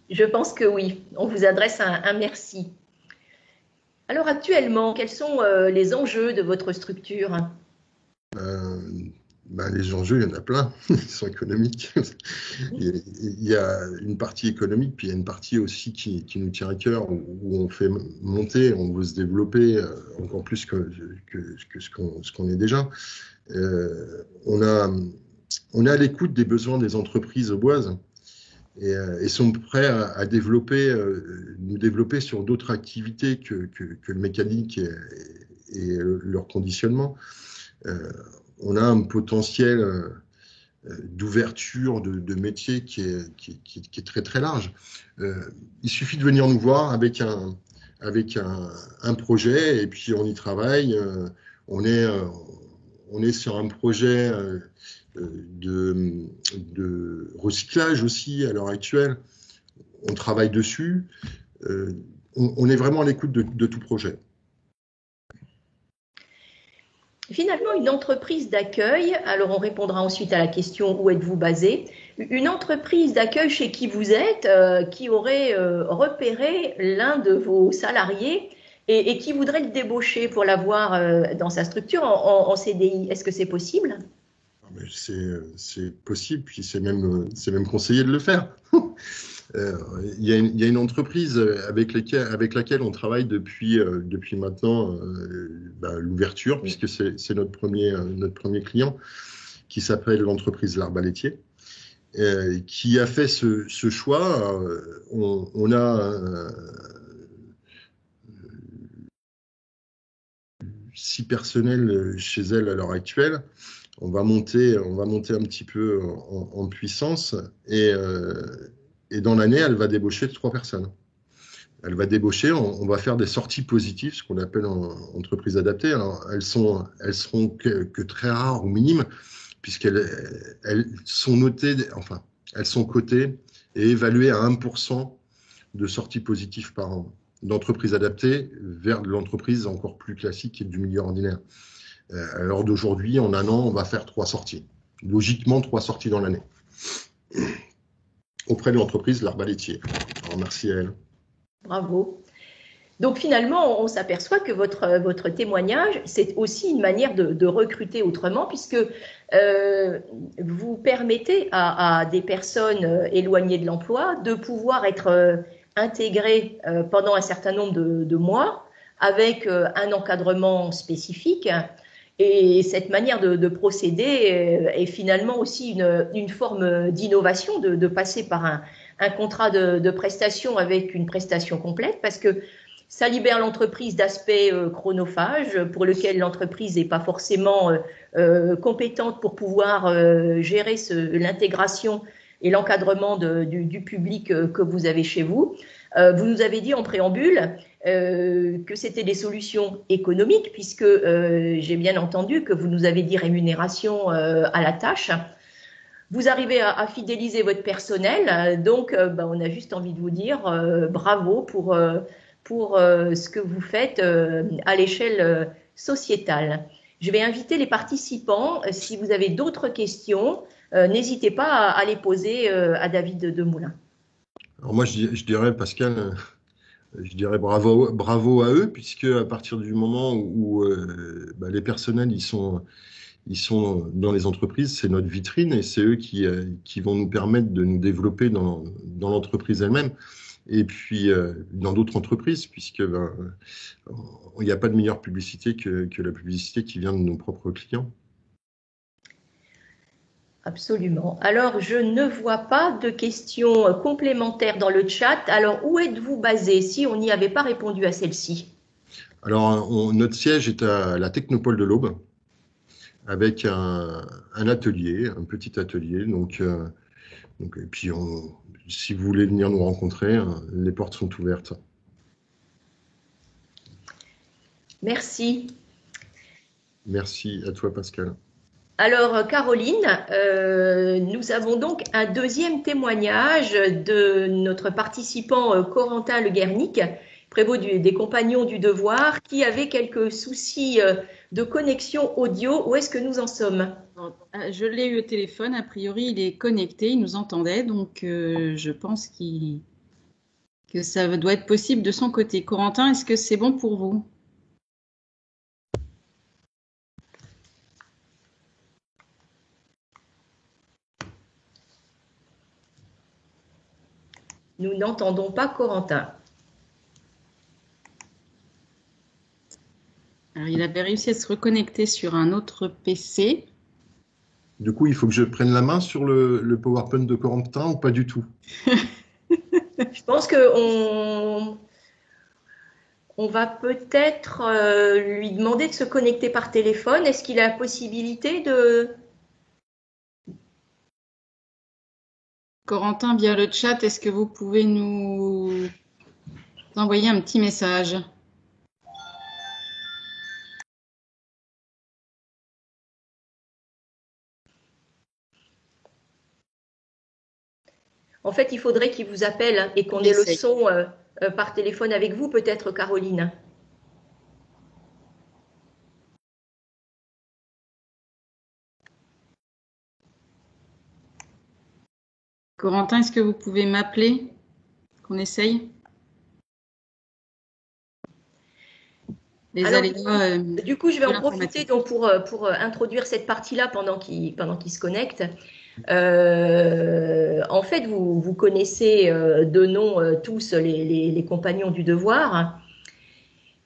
[SPEAKER 2] Je pense que oui. On vous adresse un merci. Alors actuellement, quels sont les enjeux de votre structure?
[SPEAKER 3] Les enjeux, il y en a plein, ils sont économiques. Il y a une partie économique, puis il y a une partie aussi qui nous tient à cœur, où on fait monter, on veut se développer encore plus que ce qu'on est déjà. On est à l'écoute des besoins des entreprises auboises et sont prêts à nous développer sur d'autres activités que le mécanique et leur conditionnement. On a un potentiel d'ouverture de métier qui est très très large. Il suffit de venir nous voir avec un projet et puis on y travaille. On est sur un projet de recyclage aussi à l'heure actuelle. On travaille dessus. On est vraiment à l'écoute de tout projet.
[SPEAKER 2] Finalement, une entreprise d'accueil, alors on répondra ensuite à la question où êtes-vous basé, une entreprise d'accueil chez qui vous êtes, qui aurait repéré l'un de vos salariés et qui voudrait le débaucher pour l'avoir dans sa structure en CDI, est-ce que c'est possible?
[SPEAKER 3] C'est possible, puis c'est même conseillé de le faire. Il y a une entreprise avec laquelle on travaille depuis maintenant l'ouverture, puisque c'est notre premier client, qui s'appelle l'entreprise L'Arbaletier, qui a fait ce choix. On a 6 personnels chez elle à l'heure actuelle. On va monter un petit peu en puissance et dans l'année, elle va débaucher 3 personnes. Elle va débaucher, on va faire des sorties positives, ce qu'on appelle en entreprise adaptée. Alors, elles seront que très rares ou minimes, puisqu'elles sont notées, enfin, elles sont cotées et évaluées à 1% de sorties positives par an, d'entreprise adaptée vers de l'entreprise encore plus classique et du milieu ordinaire. À l'heure d'aujourd'hui, en un an, on va faire 3 sorties. Logiquement, 3 sorties dans l'année. Auprès de l'entreprise L'Arbaletier. Alors, merci à elle.
[SPEAKER 2] Bravo. Donc finalement, on s'aperçoit que votre témoignage, c'est aussi une manière de recruter autrement, puisque vous permettez à des personnes éloignées de l'emploi de pouvoir être intégrées pendant un certain nombre de mois avec un encadrement spécifique. Et cette manière de procéder est finalement aussi une forme d'innovation, de passer par un contrat de prestation avec une prestation complète, parce que ça libère l'entreprise d'aspects chronophages pour lesquels l'entreprise n'est pas forcément compétente pour pouvoir gérer l'intégration et l'encadrement du public que vous avez chez vous. Vous nous avez dit en préambule que c'était des solutions économiques, puisque j'ai bien entendu que vous nous avez dit rémunération à la tâche. Vous arrivez à fidéliser votre personnel, donc on a juste envie de vous dire bravo pour ce que vous faites à l'échelle sociétale. Je vais inviter les participants, si vous avez d'autres questions, n'hésitez pas à les poser à David Demoulin.
[SPEAKER 3] Alors moi, je dirais, Pascal, je dirais bravo à eux, puisque à partir du moment où les personnels ils sont dans les entreprises, c'est notre vitrine et c'est eux qui vont nous permettre de nous développer dans l'entreprise elle-même. Et puis dans d'autres entreprises, puisque il n'y a pas de meilleure publicité que la publicité qui vient de nos propres clients.
[SPEAKER 2] Absolument. Alors, je ne vois pas de questions complémentaires dans le chat. Alors, où êtes-vous basé si on n'y avait pas répondu à celle-ci?
[SPEAKER 3] Alors, notre siège est à la Technopole de l'Aube, avec un atelier, un petit atelier. Donc, et puis, si vous voulez venir nous rencontrer, les portes sont ouvertes.
[SPEAKER 2] Merci.
[SPEAKER 3] Merci à toi, Pascal.
[SPEAKER 2] Alors, Caroline, nous avons donc un deuxième témoignage de notre participant Corentin Le Guernic, prévôt des compagnons du devoir, qui avait quelques soucis de connexion audio. Où est-ce que nous en sommes?
[SPEAKER 1] Je l'ai eu au téléphone, a priori il est connecté, il nous entendait, donc je pense que ça doit être possible de son côté. Corentin, est-ce que c'est bon pour vous?
[SPEAKER 2] Nous n'entendons pas Corentin.
[SPEAKER 1] Alors, il avait réussi à se reconnecter sur un autre PC.
[SPEAKER 3] Du coup, il faut que je prenne la main sur le PowerPoint de Corentin ou pas du tout?
[SPEAKER 2] Je pense qu'on va peut-être lui demander de se connecter par téléphone. Est-ce qu'il a la possibilité de...
[SPEAKER 1] Corentin, via le chat, est-ce que vous pouvez nous envoyer un petit message?
[SPEAKER 2] En fait, il faudrait qu'il vous appelle et qu'on ait le son par téléphone avec vous, peut-être, Caroline.
[SPEAKER 1] Corentin, est-ce que vous pouvez m'appeler? Qu'on essaye?
[SPEAKER 2] Du coup, je vais en profiter donc pour introduire cette partie-là pendant qu'il se connecte. En fait, vous connaissez de nom tous les compagnons du devoir.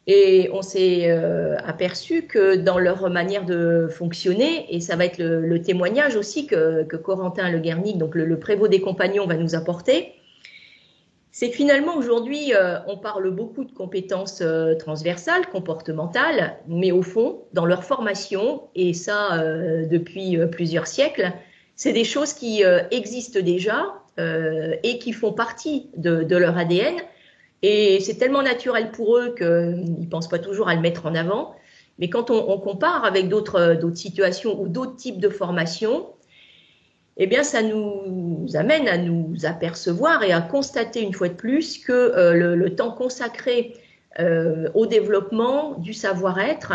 [SPEAKER 2] Et on s'est aperçu que dans leur manière de fonctionner, et ça va être le témoignage aussi que Corentin Le Guernic, donc le prévôt des compagnons, va nous apporter, c'est que finalement aujourd'hui, on parle beaucoup de compétences transversales, comportementales, mais au fond, dans leur formation, et ça depuis plusieurs siècles, c'est des choses qui existent déjà et qui font partie de leur ADN. Et c'est tellement naturel pour eux qu'ils ne pensent pas toujours à le mettre en avant. Mais quand on compare avec d'autres situations ou d'autres types de formations, eh bien, ça nous amène à nous apercevoir et à constater une fois de plus que le temps consacré au développement du savoir-être,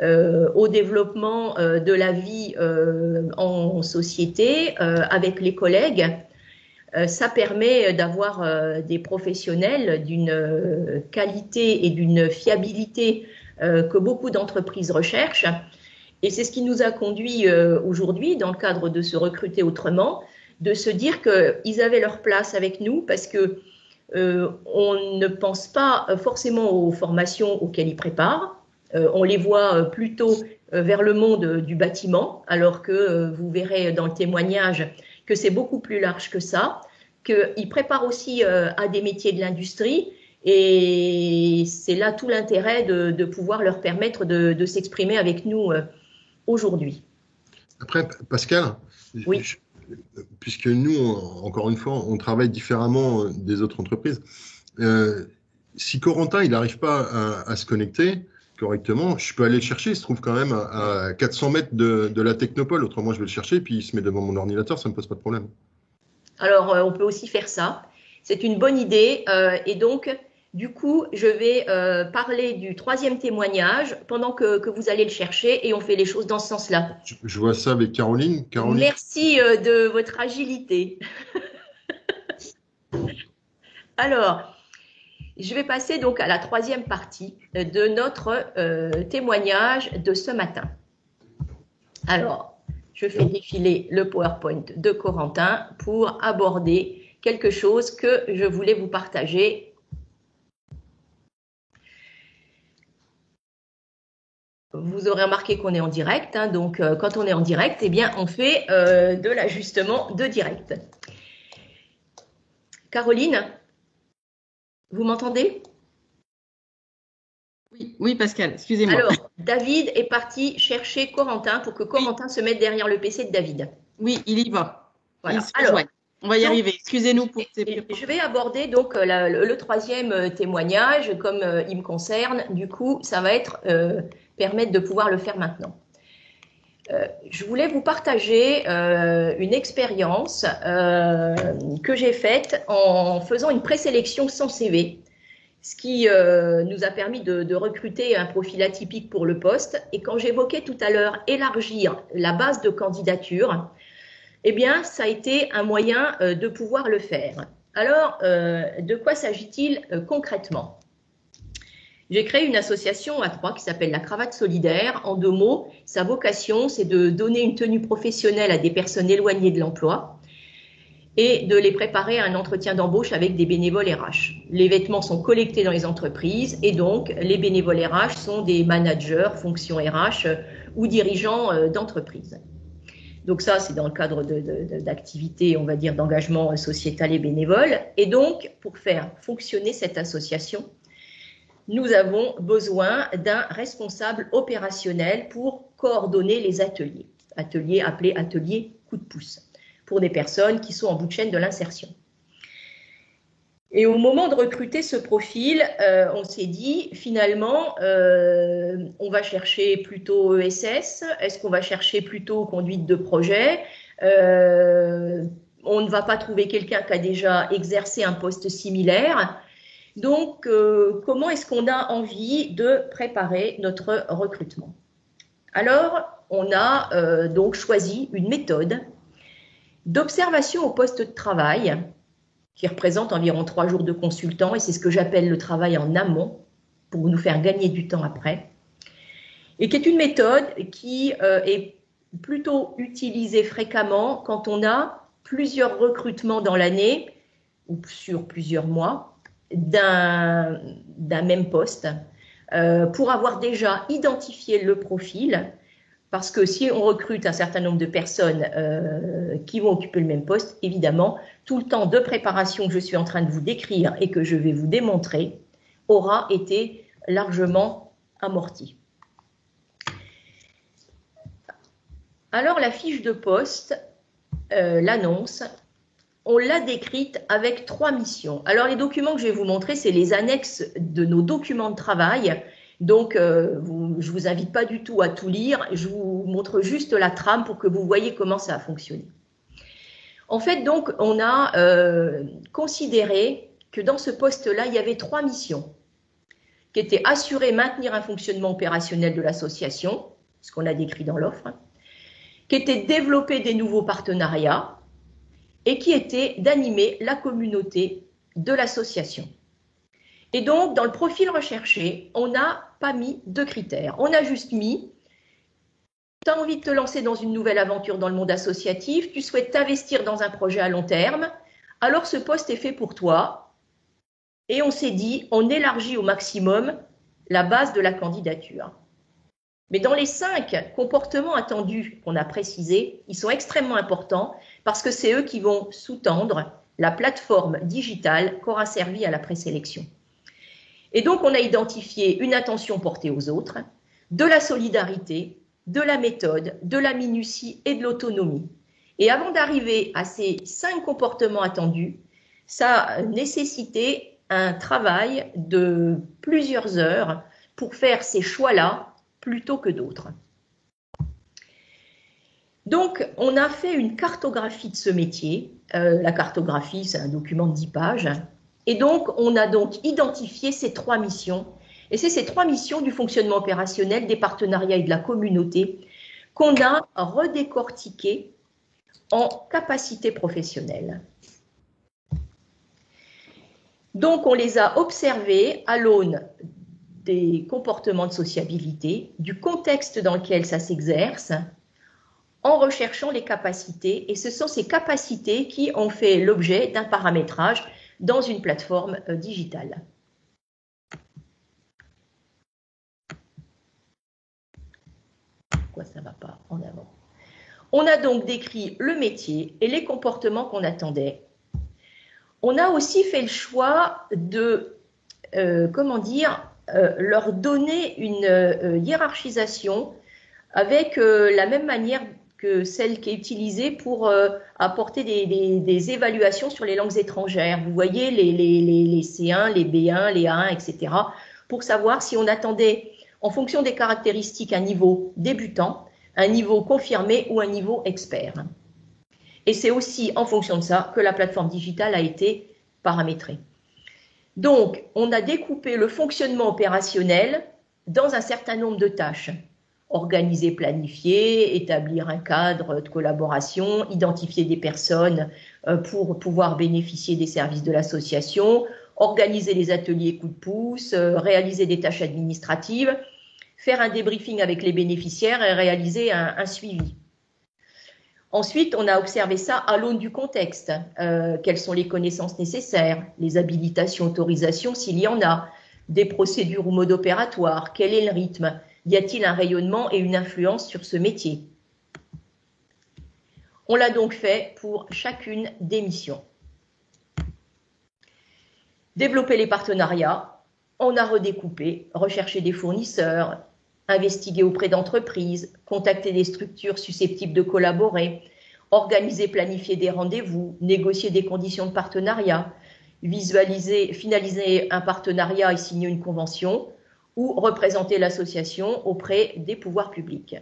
[SPEAKER 2] au développement de la vie en société, avec les collègues, ça permet d'avoir des professionnels d'une qualité et d'une fiabilité que beaucoup d'entreprises recherchent. Et c'est ce qui nous a conduit aujourd'hui, dans le cadre de se recruter autrement, de se dire qu'ils avaient leur place avec nous parce que on ne pense pas forcément aux formations auxquelles ils préparent. On les voit plutôt vers le monde du bâtiment, alors que vous verrez dans le témoignage que c'est beaucoup plus large que ça, qu'ils préparent aussi à des métiers de l'industrie, et c'est là tout l'intérêt de pouvoir leur permettre de s'exprimer avec nous aujourd'hui.
[SPEAKER 3] Après, Pascal,
[SPEAKER 2] oui.
[SPEAKER 3] Puisque nous, encore une fois, on travaille différemment des autres entreprises, si Corentin il n'arrive pas à se connecter correctement, je peux aller le chercher. Il se trouve quand même à 400 mètres de la Technopole. Autrement, je vais le chercher, puis il se met devant mon ordinateur, ça ne me pose pas de problème.
[SPEAKER 2] Alors, on peut aussi faire ça. C'est une bonne idée. Et donc, du coup, je vais parler du troisième témoignage pendant que vous allez le chercher, et on fait les choses dans ce sens-là.
[SPEAKER 3] Je vois ça avec Caroline.
[SPEAKER 2] Merci de votre agilité. Alors, je vais passer donc à la troisième partie de notre témoignage de ce matin. Alors, je fais défiler le PowerPoint de Corentin pour aborder quelque chose que je voulais vous partager. Vous aurez remarqué qu'on est en direct, hein, donc quand on est en direct, eh bien, on fait de l'ajustement de direct. Caroline, vous m'entendez?
[SPEAKER 1] Oui, Pascal, excusez-moi.
[SPEAKER 2] Alors, David est parti chercher Corentin pour que Corentin se mette derrière le PC de David.
[SPEAKER 1] Oui, il y va.
[SPEAKER 2] Voilà.
[SPEAKER 1] Alors, on va y arriver. Excusez-nous pour ces...
[SPEAKER 2] Je vais aborder donc le troisième témoignage comme il me concerne. Du coup, ça va être permettre de pouvoir le faire maintenant. Je voulais vous partager une expérience que j'ai faite en faisant une présélection sans CV. ce qui nous a permis de recruter un profil atypique pour le poste. Et quand j'évoquais tout à l'heure élargir la base de candidature, eh bien, ça a été un moyen de pouvoir le faire. Alors, de quoi s'agit-il concrètement? J'ai créé une association à Troyes qui s'appelle la Cravate Solidaire. En 2 mots, sa vocation, c'est de donner une tenue professionnelle à des personnes éloignées de l'emploi et de les préparer à un entretien d'embauche avec des bénévoles RH. Les vêtements sont collectés dans les entreprises et donc les bénévoles RH sont des managers, fonctions RH ou dirigeants d'entreprise. Donc ça, c'est dans le cadre d'activités, on va dire, d'engagement sociétal et bénévole. Et donc, pour faire fonctionner cette association, nous avons besoin d'un responsable opérationnel pour coordonner les ateliers. Ateliers appelés ateliers coup de pouce, pour des personnes qui sont en bout de chaîne de l'insertion. Et au moment de recruter ce profil, on s'est dit, finalement, on va chercher plutôt ESS, est-ce qu'on va chercher plutôt conduite de projet? On ne va pas trouver quelqu'un qui a déjà exercé un poste similaire. Donc, comment est-ce qu'on a envie de préparer notre recrutement? Alors, on a donc choisi une méthode d'observation au poste de travail qui représente environ 3 jours de consultant, et c'est ce que j'appelle le travail en amont pour nous faire gagner du temps après, et qui est une méthode qui est plutôt utilisée fréquemment quand on a plusieurs recrutements dans l'année ou sur plusieurs mois d'un même poste pour avoir déjà identifié le profil. Parce que si on recrute un certain nombre de personnes qui vont occuper le même poste, évidemment, tout le temps de préparation que je suis en train de vous décrire et que je vais vous démontrer aura été largement amorti. Alors, la fiche de poste, l'annonce, on l'a décrite avec 3 missions. Alors, les documents que je vais vous montrer, c'est les annexes de nos documents de travail. Donc, je ne vous invite pas du tout à tout lire, je vous montre juste la trame pour que vous voyez comment ça a fonctionné. En fait, donc, on a considéré que dans ce poste-là, il y avait 3 missions qui étaient assurer, maintenir un fonctionnement opérationnel de l'association, ce qu'on a décrit dans l'offre, qui était développer des nouveaux partenariats et qui était d'animer la communauté de l'association. Et donc, dans le profil recherché, on n'a pas mis de critères. On a juste mis, tu as envie de te lancer dans une nouvelle aventure dans le monde associatif, tu souhaites t'investir dans un projet à long terme, alors ce poste est fait pour toi. Et on s'est dit, on élargit au maximum la base de la candidature. Mais dans les 5 comportements attendus qu'on a précisés, ils sont extrêmement importants parce que c'est eux qui vont sous-tendre la plateforme digitale qu'aura servi à la présélection. Et donc, on a identifié une attention portée aux autres, de la solidarité, de la méthode, de la minutie et de l'autonomie. Et avant d'arriver à ces 5 comportements attendus, ça a nécessité un travail de plusieurs heures pour faire ces choix-là plutôt que d'autres. Donc, on a fait une cartographie de ce métier. La cartographie, c'est un document de 10 pages. Et donc, on a donc identifié ces 3 missions. Et c'est ces 3 missions du fonctionnement opérationnel, des partenariats et de la communauté qu'on a redécortiquées en capacité professionnelle. Donc, on les a observées à l'aune des comportements de sociabilité, du contexte dans lequel ça s'exerce, en recherchant les capacités. Et ce sont ces capacités qui ont fait l'objet d'un paramétrage dans une plateforme digitale. Pourquoi ça ne va pas en avant? On a donc décrit le métier et les comportements qu'on attendait. On a aussi fait le choix de, leur donner une hiérarchisation avec la même manière que celle qui est utilisée pour apporter des évaluations sur les langues étrangères. Vous voyez les C1, les B1, les A1, etc. pour savoir si on attendait, en fonction des caractéristiques, un niveau débutant, un niveau confirmé ou un niveau expert. Et c'est aussi en fonction de ça que la plateforme digitale a été paramétrée. Donc, on a découpé le fonctionnement opérationnel dans un certain nombre de tâches. Organiser, planifier, établir un cadre de collaboration, identifier des personnes pour pouvoir bénéficier des services de l'association, organiser les ateliers coup de pouce, réaliser des tâches administratives, faire un débriefing avec les bénéficiaires et réaliser un suivi. Ensuite, on a observé ça à l'aune du contexte. Quelles sont les connaissances nécessaires, les habilitations, autorisations s'il y en a, des procédures ou modes opératoires, quel est le rythme, y a-t-il un rayonnement et une influence sur ce métier? On l'a donc fait pour chacune des missions. Développer les partenariats, on a redécoupé, recherché des fournisseurs, investiguer auprès d'entreprises, contacter des structures susceptibles de collaborer, organiser, planifier des rendez-vous, négocier des conditions de partenariat, visualiser, finaliser un partenariat et signer une convention ou représenter l'association auprès des pouvoirs publics.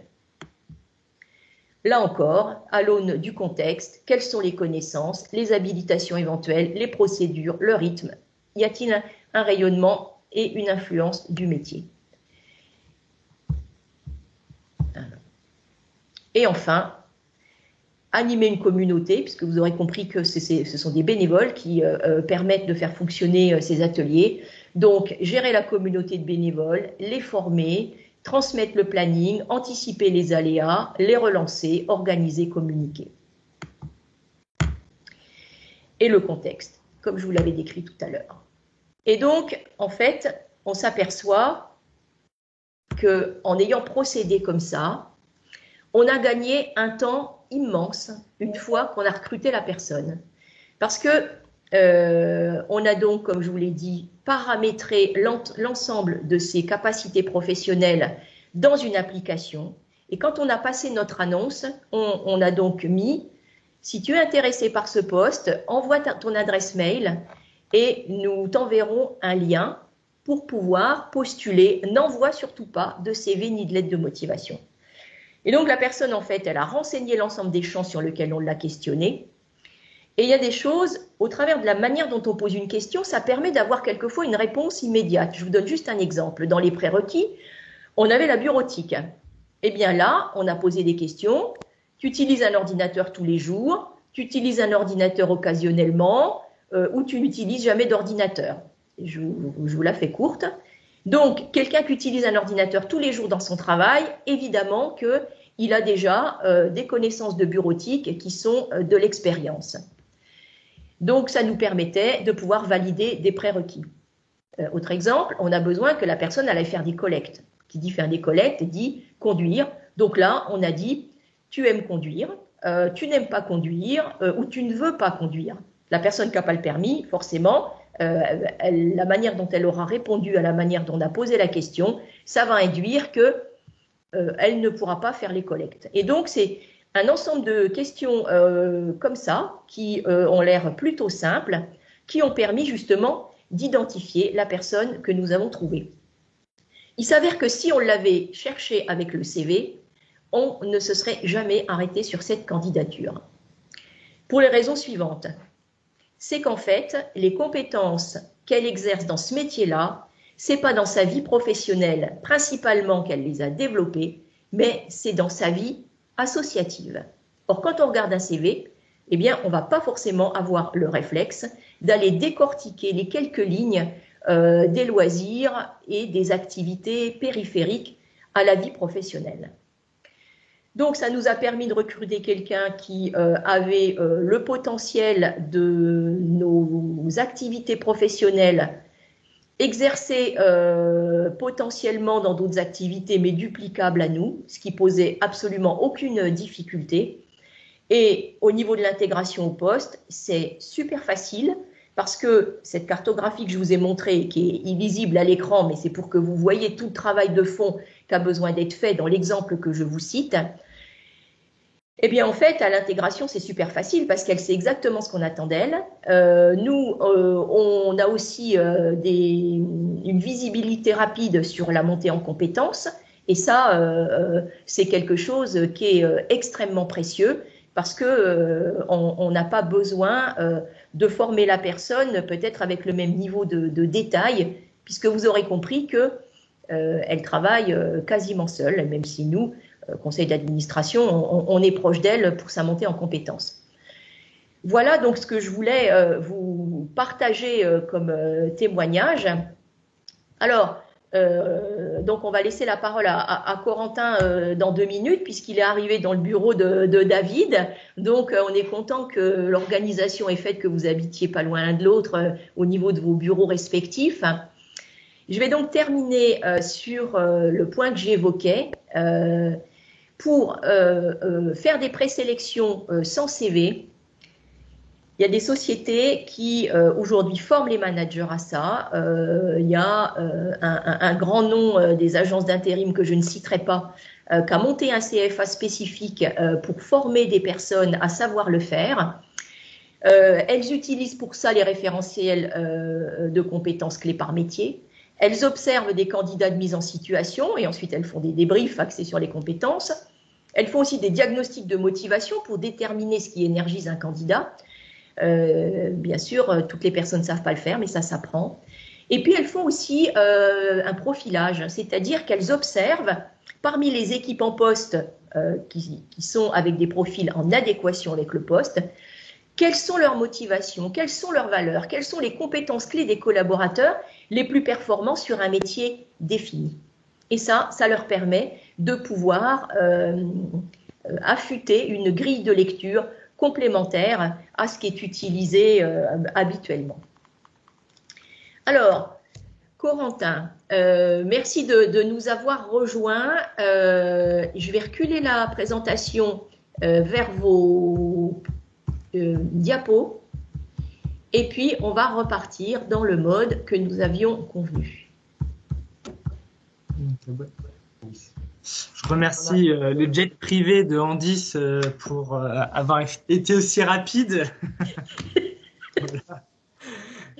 [SPEAKER 2] Là encore, à l'aune du contexte, quelles sont les connaissances, les habilitations éventuelles, les procédures, le rythme? Y a-t-il un rayonnement et une influence du métier? Et enfin, animer une communauté, puisque vous aurez compris que ce sont des bénévoles qui permettent de faire fonctionner ces ateliers. Donc, gérer la communauté de bénévoles, les former, transmettre le planning, anticiper les aléas, les relancer, organiser, communiquer. Et le contexte, comme je vous l'avais décrit tout à l'heure. Et donc, en fait, on s'aperçoit qu'en ayant procédé comme ça, on a gagné un temps immense une fois qu'on a recruté la personne. Parce que on a donc, comme je vous l'ai dit, paramétré l'ensemble de ses capacités professionnelles dans une application. Et quand on a passé notre annonce, on a donc mis, si tu es intéressé par ce poste, envoie ton adresse mail et nous t'enverrons un lien pour pouvoir postuler. N'envoie surtout pas de CV ni de lettre de motivation. Et donc, la personne, en fait, elle a renseigné l'ensemble des champs sur lesquels on l'a questionné. Et il y a des choses, au travers de la manière dont on pose une question, ça permet d'avoir quelquefois une réponse immédiate. Je vous donne juste un exemple. Dans les prérequis, on avait la bureautique. Eh bien là, on a posé des questions. Tu utilises un ordinateur tous les jours, tu utilises un ordinateur occasionnellement, ou tu n'utilises jamais d'ordinateur. Je vous la fais courte. Donc, quelqu'un qui utilise un ordinateur tous les jours dans son travail, évidemment qu'il a déjà des connaissances de bureautique qui sont de l'expérience. Donc, ça nous permettait de pouvoir valider des prérequis. Autre exemple, on a besoin que la personne aille faire des collectes. Qui dit faire des collectes dit conduire. Donc là, on a dit tu aimes conduire, tu n'aimes pas conduire ou tu ne veux pas conduire. La personne qui n'a pas le permis, forcément, la manière dont elle aura répondu à la manière dont on a posé la question, ça va induire qu'elle ne pourra pas faire les collectes. Et donc, c'est un ensemble de questions comme ça, qui ont l'air plutôt simples, qui ont permis justement d'identifier la personne que nous avons trouvée. Il s'avère que si on l'avait cherché avec le CV, on ne se serait jamais arrêté sur cette candidature. Pour les raisons suivantes. C'est qu'en fait, les compétences qu'elle exerce dans ce métier-là, ce n'est pas dans sa vie professionnelle principalement qu'elle les a développées, mais c'est dans sa vie associative. Or, quand on regarde un CV, eh bien, on ne va pas forcément avoir le réflexe d'aller décortiquer les quelques lignes des loisirs et des activités périphériques à la vie professionnelle. Donc, ça nous a permis de recruter quelqu'un qui avait le potentiel de nos activités professionnelles exercer potentiellement dans d'autres activités, mais duplicables à nous, ce qui posait absolument aucune difficulté. Et au niveau de l'intégration au poste, c'est super facile parce que cette cartographie que je vous ai montrée, qui est illisible à l'écran, mais c'est pour que vous voyez tout le travail de fond qui a besoin d'être fait dans l'exemple que je vous cite, eh bien, en fait, à l'intégration, c'est super facile parce qu'elle sait exactement ce qu'on attend d'elle. Nous, on a aussi une visibilité rapide sur la montée en compétences. Et ça, c'est quelque chose qui est extrêmement précieux parce que on n'a pas besoin de former la personne peut-être avec le même niveau de détail, puisque vous aurez compris que elle travaille quasiment seule, même si nous, conseil d'administration, on est proche d'elle pour sa montée en compétences. Voilà donc ce que je voulais vous partager comme témoignage. Alors, donc on va laisser la parole à Corentin dans 2 minutes, puisqu'il est arrivé dans le bureau de David. Donc on est content que l'organisation ait fait que vous habitiez pas loin l'un de l'autre au niveau de vos bureaux respectifs. Je vais donc terminer sur le point que j'évoquais. Pour faire des présélections sans CV, il y a des sociétés qui aujourd'hui forment les managers à ça. Il y a un grand nom des agences d'intérim que je ne citerai pas, qui a monté un CFA spécifique pour former des personnes à savoir le faire. Elles utilisent pour ça les référentiels de compétences clés par métier. Elles observent des candidats de mise en situation et ensuite elles font des débriefs axés sur les compétences. Elles font aussi des diagnostics de motivation pour déterminer ce qui énergise un candidat. Bien sûr, toutes les personnes ne savent pas le faire, mais ça s'apprend. Et puis elles font aussi un profilage, c'est-à-dire qu'elles observent parmi les équipes en poste qui sont avec des profils en adéquation avec le poste, quelles sont leurs motivations, quelles sont leurs valeurs, quelles sont les compétences clés des collaborateurs les plus performants sur un métier défini. Et ça leur permet de pouvoir affûter une grille de lecture complémentaire à ce qui est utilisé habituellement. Alors, Corentin, merci de nous avoir rejoints. Je vais reculer la présentation vers vos diapos et puis on va repartir dans le mode que nous avions convenu.
[SPEAKER 5] Je remercie le jet privé de Andis pour avoir été aussi rapide.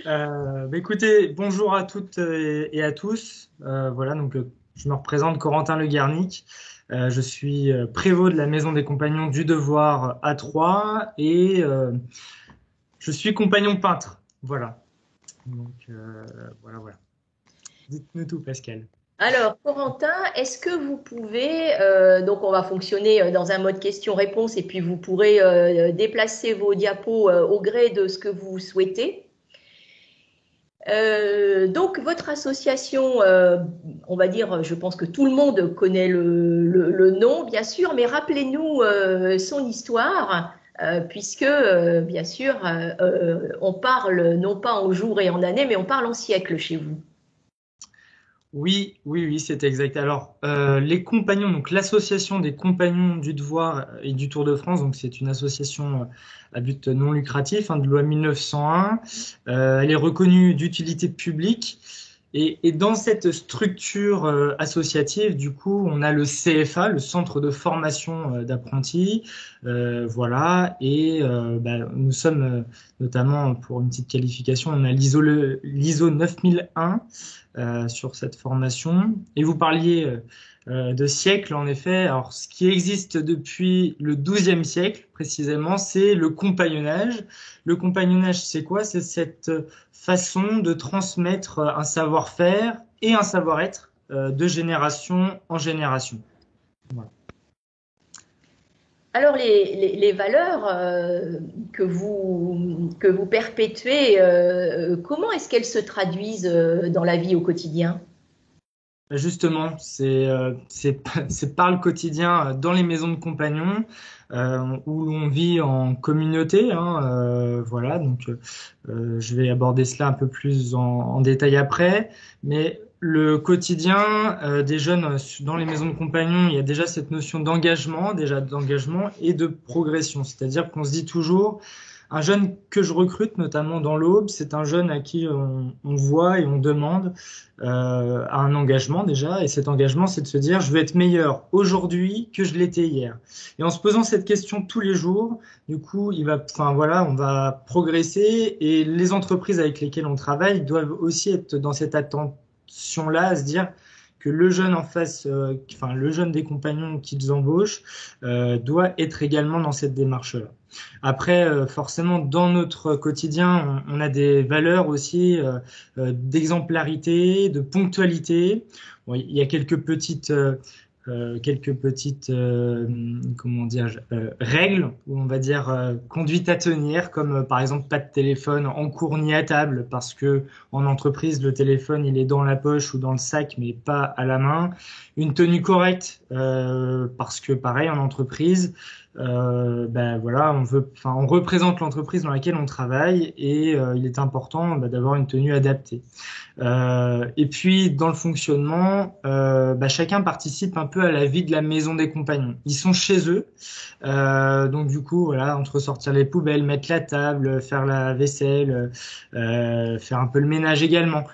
[SPEAKER 5] Voilà. Écoutez, bonjour à toutes et à tous. Voilà, donc je me représente Corentin Le Guernic. Je suis prévôt de la Maison des Compagnons du Devoir à Troyes et je suis compagnon peintre. Voilà. Donc voilà. Dites-nous tout, Pascal.
[SPEAKER 2] Alors, Corentin, est-ce que vous pouvez, donc on va fonctionner dans un mode question-réponse et puis vous pourrez déplacer vos diapos au gré de ce que vous souhaitez. Donc, votre association, on va dire, je pense que tout le monde connaît le nom, bien sûr, mais rappelez-nous son histoire, puisque, bien sûr, on parle non pas en jours et en années, mais on parle en siècles chez vous.
[SPEAKER 5] Oui, c'est exact. Alors, les compagnons, donc l'association des compagnons du devoir et du Tour de France, donc c'est une association à but non lucratif, de loi 1901. Elle est reconnue d'utilité publique. Et dans cette structure associative, du coup, on a le CFA, le Centre de formation d'apprentis, voilà. Et nous sommes notamment, pour une petite qualification, on a l'ISO 9001 sur cette formation. Et vous parliez de siècle, en effet. Alors, ce qui existe depuis le XIIe siècle, précisément, c'est le compagnonnage. Le compagnonnage, c'est quoi? C'est cette façon de transmettre un savoir-faire et un savoir-être de génération en génération. Voilà.
[SPEAKER 2] Alors, les valeurs que vous perpétuez, comment est-ce qu'elles se traduisent dans la vie au quotidien?
[SPEAKER 5] Justement, c'est par le quotidien dans les maisons de compagnons où l'on vit en communauté. Voilà, donc je vais aborder cela un peu plus en détail après. Mais le quotidien des jeunes dans les maisons de compagnons, il y a déjà cette notion d'engagement et de progression. C'est-à-dire qu'on se dit toujours, un jeune que je recrute, notamment dans l'Aube, c'est un jeune à qui on voit et on demande un engagement déjà. Et cet engagement, c'est de se dire, je veux être meilleur aujourd'hui que je l'étais hier. Et en se posant cette question tous les jours, du coup, on va progresser. Et les entreprises avec lesquelles on travaille doivent aussi être dans cette attention-là, à se dire, que le jeune en face, enfin le jeune des compagnons qu'ils embauchent, doit être également dans cette démarche-là. Après, forcément, dans notre quotidien, on a des valeurs aussi d'exemplarité, de ponctualité. Bon, il y a quelques petites comment dire règles ou on va dire conduite à tenir, comme par exemple pas de téléphone en cours ni à table, parce que en entreprise le téléphone il est dans la poche ou dans le sac mais pas à la main. Une tenue correcte, parce que pareil en entreprise ben voilà, on représente l'entreprise dans laquelle on travaille et il est important d'avoir une tenue adaptée. Et puis dans le fonctionnement, chacun participe un peu à la vie de la maison des compagnons. Ils sont chez eux, donc du coup voilà, entre sortir les poubelles, mettre la table, faire la vaisselle, faire un peu le ménage également.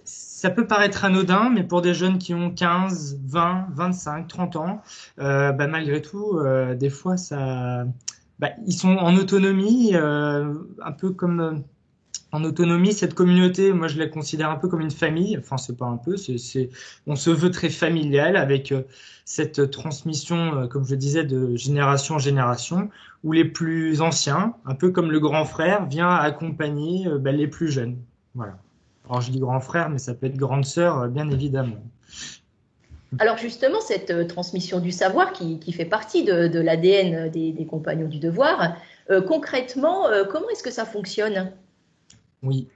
[SPEAKER 5] Ça peut paraître anodin, mais pour des jeunes qui ont 15, 20, 25, 30 ans, malgré tout, des fois, ils sont en autonomie, un peu comme en autonomie. Cette communauté, moi, je la considère un peu comme une famille. Enfin, c'est pas un peu, on se veut très familial avec cette transmission, comme je disais, de génération en génération, où les plus anciens, un peu comme le grand frère, vient accompagner les plus jeunes. Voilà. Alors, je dis grand frère, mais ça peut être grande sœur, bien évidemment.
[SPEAKER 2] Alors justement, cette transmission du savoir qui fait partie de l'ADN des compagnons du devoir, concrètement, comment est-ce que ça fonctionne?
[SPEAKER 5] Oui,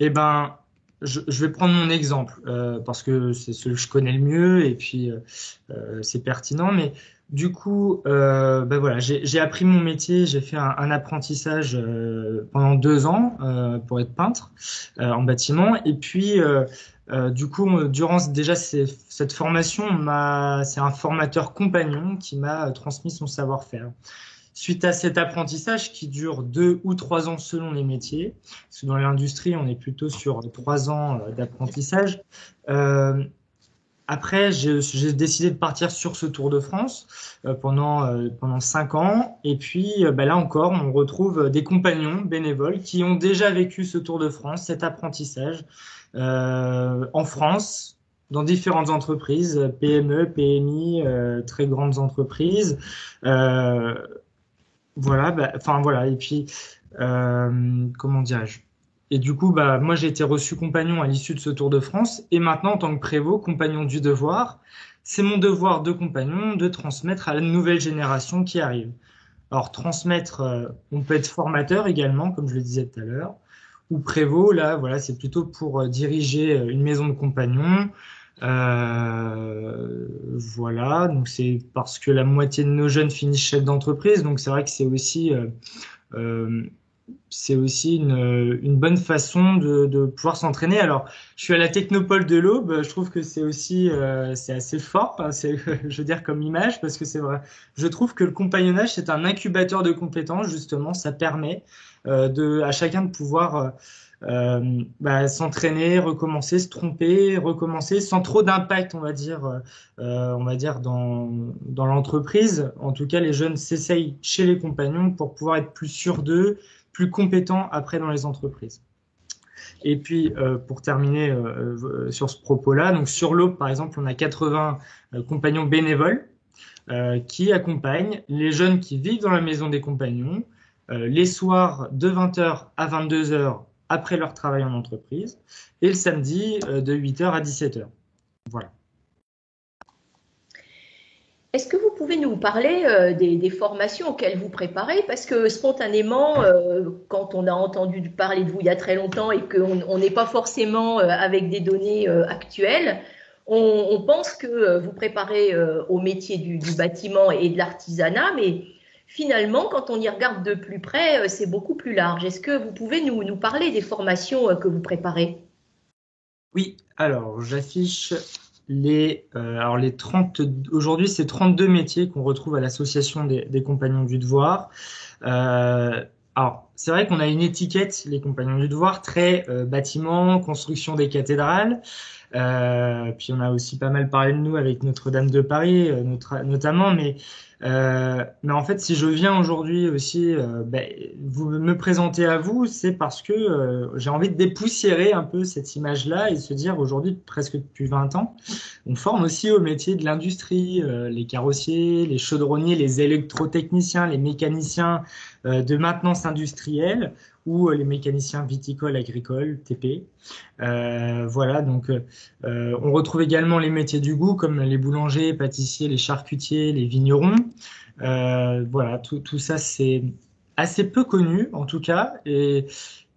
[SPEAKER 5] eh ben, je vais prendre mon exemple parce que c'est celui que je connais le mieux et puis c'est pertinent. Mais du coup, voilà, j'ai appris mon métier, j'ai fait un apprentissage pendant 2 ans pour être peintre en bâtiment. Et puis, du coup, durant déjà cette formation, c'est un formateur compagnon qui m'a transmis son savoir-faire. Suite à cet apprentissage qui dure 2 ou 3 ans selon les métiers, parce que dans l'industrie, on est plutôt sur 3 ans d'apprentissage. Après, j'ai décidé de partir sur ce Tour de France pendant 5 ans. Et puis, là encore, on retrouve des compagnons bénévoles qui ont déjà vécu ce Tour de France, cet apprentissage en France, dans différentes entreprises, PME, PMI, très grandes entreprises. Voilà, voilà. Et puis, comment dirais-je? Et du coup, moi, j'ai été reçu compagnon à l'issue de ce Tour de France. Et maintenant, en tant que prévôt, compagnon du devoir, c'est mon devoir de compagnon de transmettre à la nouvelle génération qui arrive. Alors, transmettre, on peut être formateur également, comme je le disais tout à l'heure, ou prévôt. Là, voilà, c'est plutôt pour diriger une maison de compagnons. Voilà, donc c'est parce que la moitié de nos jeunes finissent chefs d'entreprise, donc c'est vrai que c'est aussi une bonne façon de pouvoir s'entraîner. Alors, je suis à la Technopole de l'Aube, je trouve que c'est aussi c'est assez fort, hein, je veux dire comme image, parce que c'est vrai. Je trouve que le compagnonnage c'est un incubateur de compétences, justement, ça permet à chacun de pouvoir s'entraîner, recommencer, se tromper, recommencer sans trop d'impact, on va dire dans l'entreprise. En tout cas, les jeunes s'essayent chez les compagnons pour pouvoir être plus sûrs d'eux, plus compétents après dans les entreprises. Et puis, pour terminer sur ce propos-là, donc sur l'Aube, par exemple, on a 80 compagnons bénévoles qui accompagnent les jeunes qui vivent dans la maison des compagnons les soirs de 20h à 22h après leur travail en entreprise, et le samedi de 8h à 17h. Voilà.
[SPEAKER 2] Est-ce que vous pouvez nous parler des formations auxquelles vous préparez? Parce que spontanément, quand on a entendu parler de vous il y a très longtemps et qu'on n'est pas forcément avec des données actuelles, on pense que vous préparez au métier du bâtiment et de l'artisanat, mais finalement, quand on y regarde de plus près, c'est beaucoup plus large. Est-ce que vous pouvez nous parler des formations que vous préparez?
[SPEAKER 5] Oui, alors j'affiche les 30, aujourd'hui c'est 32 métiers qu'on retrouve à l'association des compagnons du devoir. Alors c'est vrai qu'on a une étiquette, les compagnons du devoir, très bâtiment, construction des cathédrales. Puis on a aussi pas mal parlé de nous avec Notre-Dame de Paris, notamment, mais Mais en fait, si je viens aujourd'hui aussi vous me présenter à vous, c'est parce que j'ai envie de dépoussiérer un peu cette image-là et se dire aujourd'hui, presque depuis 20 ans, on forme aussi au métier de l'industrie, les carrossiers, les chaudronniers, les électrotechniciens, les mécaniciens de maintenance industrielle ou les mécaniciens viticoles, agricoles, TP. Voilà, donc on retrouve également les métiers du goût comme les boulangers, pâtissiers, les charcutiers, les vignerons. Voilà, tout ça c'est assez peu connu en tout cas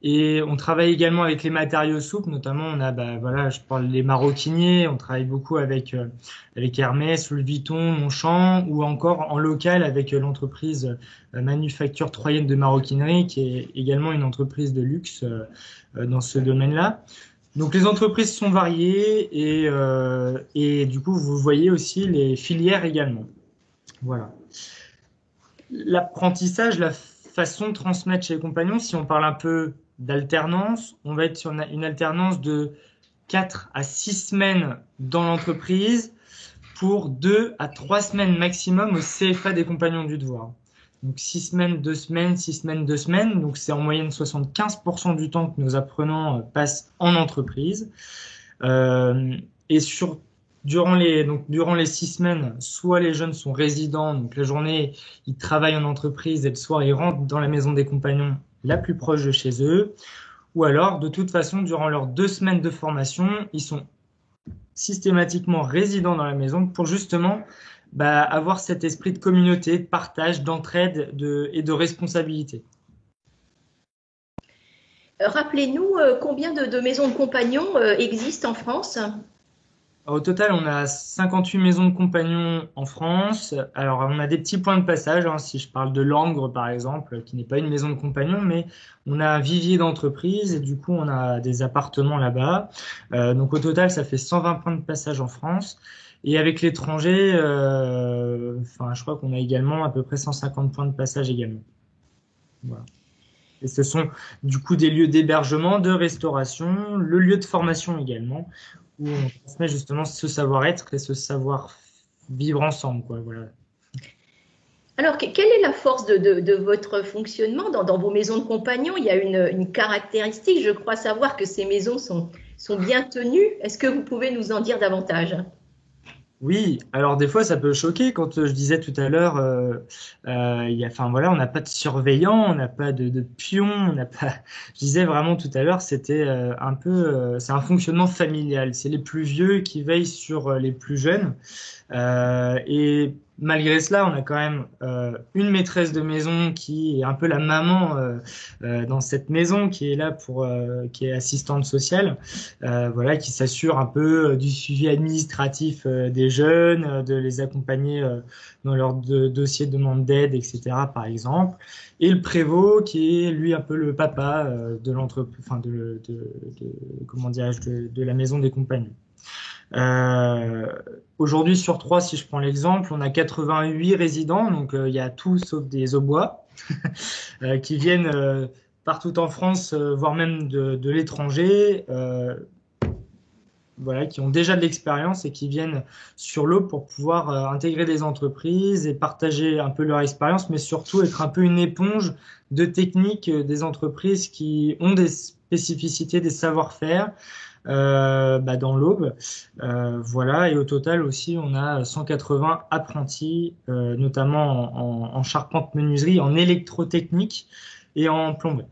[SPEAKER 5] et on travaille également avec les matériaux souples, notamment on a voilà, je parle des maroquiniers, on travaille beaucoup avec Hermès, Louis Vuitton, Longchamp ou encore en local avec l'entreprise Manufacture Troyenne de Maroquinerie qui est également une entreprise de luxe dans ce domaine-là. Donc les entreprises sont variées et du coup vous voyez aussi les filières également. Voilà. L'apprentissage, la façon de transmettre chez les compagnons, si on parle un peu d'alternance, on va être sur une alternance de 4 à 6 semaines dans l'entreprise pour 2 à 3 semaines maximum au CFA des compagnons du devoir. Donc 6 semaines, 2 semaines, 6 semaines, 2 semaines. Donc c'est en moyenne 75% du temps que nos apprenants passent en entreprise. Et durant les 6 semaines, soit les jeunes sont résidents, donc la journée, ils travaillent en entreprise et le soir, ils rentrent dans la maison des compagnons la plus proche de chez eux. Ou alors, de toute façon, durant leurs 2 semaines de formation, ils sont systématiquement résidents dans la maison pour justement avoir cet esprit de communauté, de partage, d'entraide et de responsabilité.
[SPEAKER 2] Rappelez-nous combien de maisons de compagnons existent en France?
[SPEAKER 5] Au total, on a 58 maisons de compagnons en France. Alors, on a des petits points de passage, si je parle de Langres, par exemple, qui n'est pas une maison de compagnons, mais on a un vivier d'entreprise et du coup, on a des appartements là-bas. Donc, au total, ça fait 120 points de passage en France. Et avec l'étranger, je crois qu'on a également à peu près 150 points de passage également. Voilà. Et ce sont du coup des lieux d'hébergement, de restauration, le lieu de formation également, où on transmet justement ce savoir-être et ce savoir-vivre ensemble, quoi, voilà.
[SPEAKER 2] Alors, quelle est la force de votre fonctionnement dans vos maisons de compagnons? Il y a une caractéristique, je crois savoir que ces maisons sont bien tenues. Est-ce que vous pouvez nous en dire davantage?
[SPEAKER 5] Oui, alors des fois ça peut choquer quand je disais tout à l'heure, on n'a pas de surveillant, on n'a pas de pion, on n'a pas. Je disais vraiment tout à l'heure, c'était c'est un fonctionnement familial. C'est les plus vieux qui veillent sur les plus jeunes. Et malgré cela, on a quand même une maîtresse de maison qui est un peu la maman dans cette maison, qui est là qui est assistante sociale, voilà, qui s'assure un peu du suivi administratif des jeunes, de les accompagner dans leur dossier de demande d'aide, etc. par exemple. Et le prévôt qui est lui un peu le papa de l'entreprise, de la maison des compagnons. Aujourd'hui, sur 3, si je prends l'exemple, on a 88 résidents, donc il y a tout sauf des aubois qui viennent partout en France, voire même de l'étranger, voilà, qui ont déjà de l'expérience et qui viennent sur l'eau pour pouvoir intégrer des entreprises et partager un peu leur expérience, mais surtout être un peu une éponge de techniques des entreprises qui ont des spécificités, des savoir-faire. Dans l'Aube, voilà, et au total aussi on a 180 apprentis, notamment en charpente-menuiserie, en électrotechnique et en plomberie.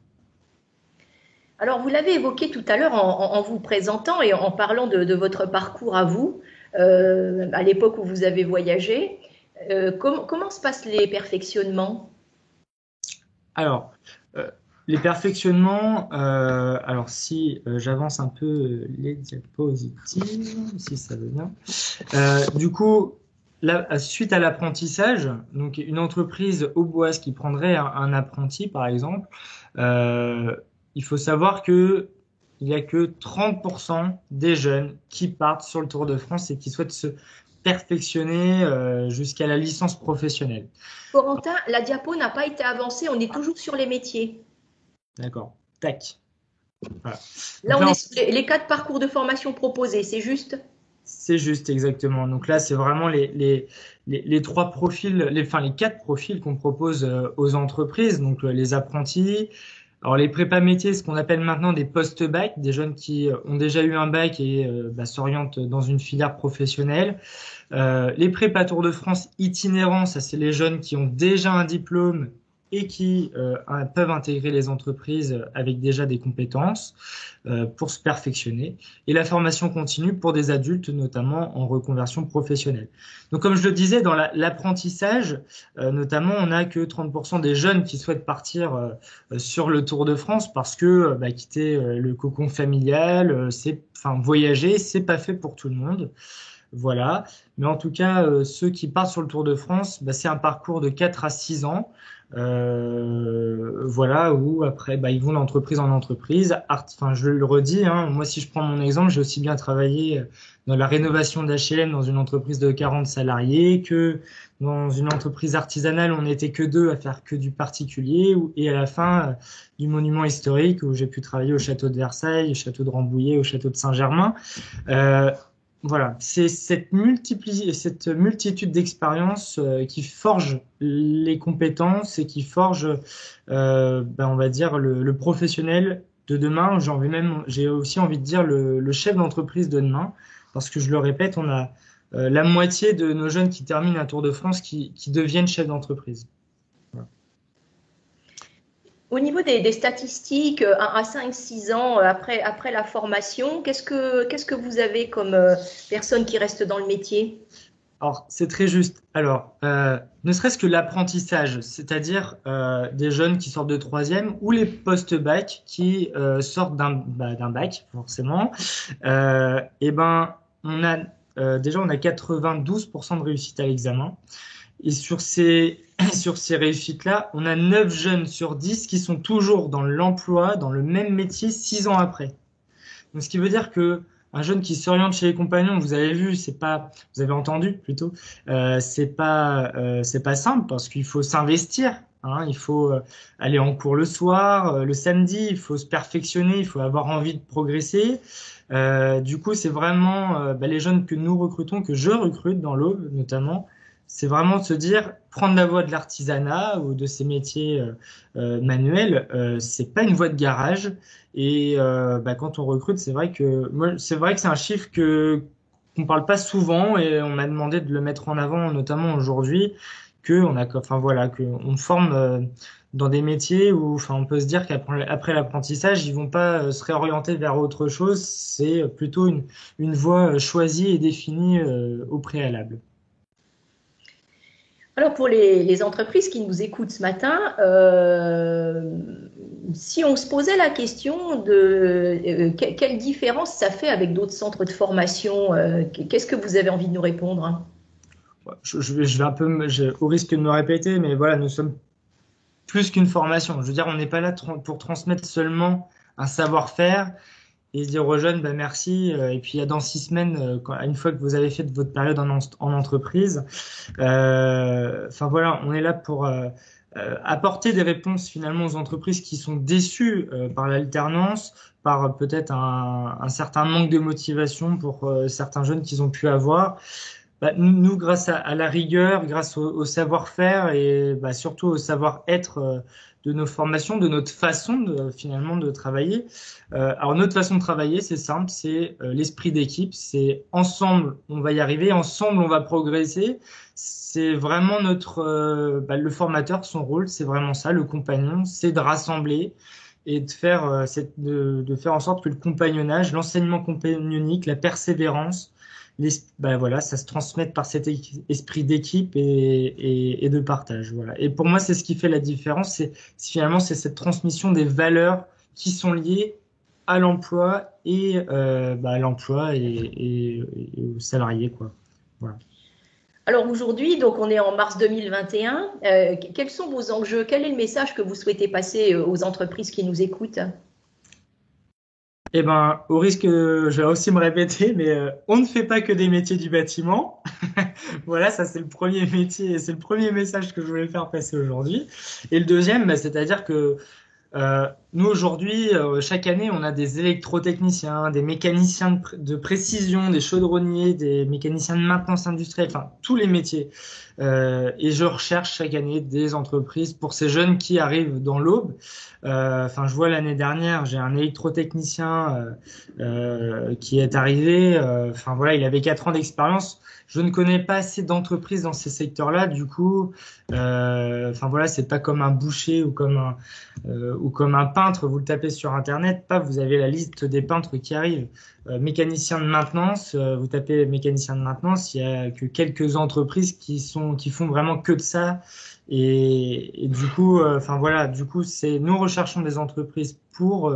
[SPEAKER 2] Alors vous l'avez évoqué tout à l'heure en vous présentant et en parlant de votre parcours à vous, à l'époque où vous avez voyagé. Comment se passent les perfectionnements?
[SPEAKER 5] Alors, les perfectionnements, alors si j'avance un peu les diapositives, si ça veut bien. Du coup, suite à l'apprentissage, donc une entreprise auboise qui prendrait un apprenti, par exemple, il faut savoir qu'il n'y a que 30% des jeunes qui partent sur le Tour de France et qui souhaitent se perfectionner jusqu'à la licence professionnelle.
[SPEAKER 2] Corentin, la diapo n'a pas été avancée, on est toujours sur les métiers.
[SPEAKER 5] D'accord. Tac. Voilà.
[SPEAKER 2] Là, on est sur les 4 parcours de formation proposés, c'est juste?
[SPEAKER 5] C'est juste, exactement. Donc là, c'est vraiment les trois profils, les quatre profils qu'on propose aux entreprises. Donc les apprentis, alors les prépa métiers, ce qu'on appelle maintenant des post-bac, des jeunes qui ont déjà eu un bac et s'orientent dans une filière professionnelle. Les prépa Tour de France itinérants, ça c'est les jeunes qui ont déjà un diplôme et qui peuvent intégrer les entreprises avec déjà des compétences pour se perfectionner. Et la formation continue pour des adultes, notamment en reconversion professionnelle. Donc comme je le disais, dans l'apprentissage, notamment, on n'a que 30% des jeunes qui souhaitent partir sur le Tour de France parce que quitter le cocon familial, voyager, c'est pas fait pour tout le monde. Voilà. Mais en tout cas, ceux qui partent sur le Tour de France, c'est un parcours de 4 à 6 ans. Voilà, où après ils vont d'entreprise en entreprise. Je le redis, moi si je prends mon exemple, j'ai aussi bien travaillé dans la rénovation d'HLM dans une entreprise de 40 salariés que dans une entreprise artisanale, on n'était que 2 à faire que du particulier, et à la fin du monument historique où j'ai pu travailler au château de Versailles, au château de Rambouillet, au château de Saint-Germain. Voilà, c'est cette multitude d'expériences qui forge les compétences et qui forge, on va dire, le professionnel de demain. J'ai aussi envie de dire le chef d'entreprise de demain, parce que je le répète, on a la moitié de nos jeunes qui terminent un Tour de France qui deviennent chefs d'entreprise. Voilà.
[SPEAKER 2] Au niveau des statistiques, 1 à 5-6 ans après la formation, qu'est-ce que vous avez comme personnes qui restent dans le métier?
[SPEAKER 5] Alors, c'est très juste. Alors, ne serait-ce que l'apprentissage, c'est-à-dire des jeunes qui sortent de troisième ou les post-bac qui sortent d'un bac, forcément, on a déjà 92% de réussite à l'examen. Et sur ces réussites-là, on a 9 jeunes sur 10 qui sont toujours dans l'emploi, dans le même métier 6 ans après. Donc, ce qui veut dire que un jeune qui s'oriente chez les compagnons, vous avez entendu plutôt, c'est pas simple parce qu'il faut s'investir. Il faut aller en cours le soir, le samedi, il faut se perfectionner, il faut avoir envie de progresser. Du coup, c'est vraiment les jeunes que nous recrutons, que je recrute dans l'Aube notamment. C'est vraiment de se dire, prendre la voie de l'artisanat ou de ces métiers manuels, c'est pas une voie de garage. Et quand on recrute, c'est vrai que c'est un chiffre qu'on parle pas souvent, et on m'a demandé de le mettre en avant, notamment aujourd'hui, qu'on forme dans des métiers où, on peut se dire qu'après l'apprentissage, ils vont pas se réorienter vers autre chose. C'est plutôt une voie choisie et définie au préalable.
[SPEAKER 2] Alors pour les entreprises qui nous écoutent ce matin, si on se posait la question de quelle différence ça fait avec d'autres centres de formation, qu'est-ce que vous avez envie de nous répondre?
[SPEAKER 5] Je vais un peu, au risque de me répéter, mais voilà, nous sommes plus qu'une formation. Je veux dire, on n'est pas là pour transmettre seulement un savoir-faire et se dire aux jeunes, merci. Et puis, dans 6 semaines, une fois que vous avez fait votre période en entreprise, on est là pour apporter des réponses finalement aux entreprises qui sont déçues par l'alternance, par peut-être un certain manque de motivation pour certains jeunes qu'ils ont pu avoir. Nous, grâce à la rigueur, grâce au savoir-faire et surtout au savoir-être de nos formations, de notre façon finalement de travailler. Alors notre façon de travailler, c'est simple, c'est l'esprit d'équipe, c'est ensemble on va y arriver, ensemble on va progresser. C'est vraiment le formateur, son rôle, c'est vraiment ça, le compagnon, c'est de rassembler et de faire en sorte que le compagnonnage, l'enseignement compagnonique, la persévérance, ça se transmet par cet esprit d'équipe et de partage. Voilà. Et pour moi, c'est ce qui fait la différence. C'est cette transmission des valeurs qui sont liées à l'emploi et aux salariés, quoi. Voilà.
[SPEAKER 2] Alors aujourd'hui, donc on est en mars 2021. Quels sont vos enjeux? Quel est le message que vous souhaitez passer aux entreprises qui nous écoutent?
[SPEAKER 5] Au risque, je vais aussi me répéter, mais on ne fait pas que des métiers du bâtiment. Voilà, ça c'est le premier métier, c'est le premier message que je voulais faire passer aujourd'hui. Et le deuxième, c'est-à-dire que Nous, aujourd'hui, chaque année, on a des électrotechniciens, des mécaniciens de précision, des chaudronniers, des mécaniciens de maintenance industrielle, enfin, tous les métiers. Et je recherche chaque année des entreprises pour ces jeunes qui arrivent dans l'aube. Enfin, je vois l'année dernière, j'ai un électrotechnicien qui est arrivé. Enfin, voilà, il avait 4 ans d'expérience. Je ne connais pas assez d'entreprises dans ces secteurs-là. Du coup, enfin, voilà, c'est pas comme un boucher ou comme un peintre, vous le tapez sur Internet, paf, vous avez la liste des peintres qui arrivent. Mécanicien de maintenance, vous tapez mécanicien de maintenance, il y a que quelques entreprises qui font vraiment que de ça. Et du coup, enfin voilà, du coup, nous recherchons des entreprises pour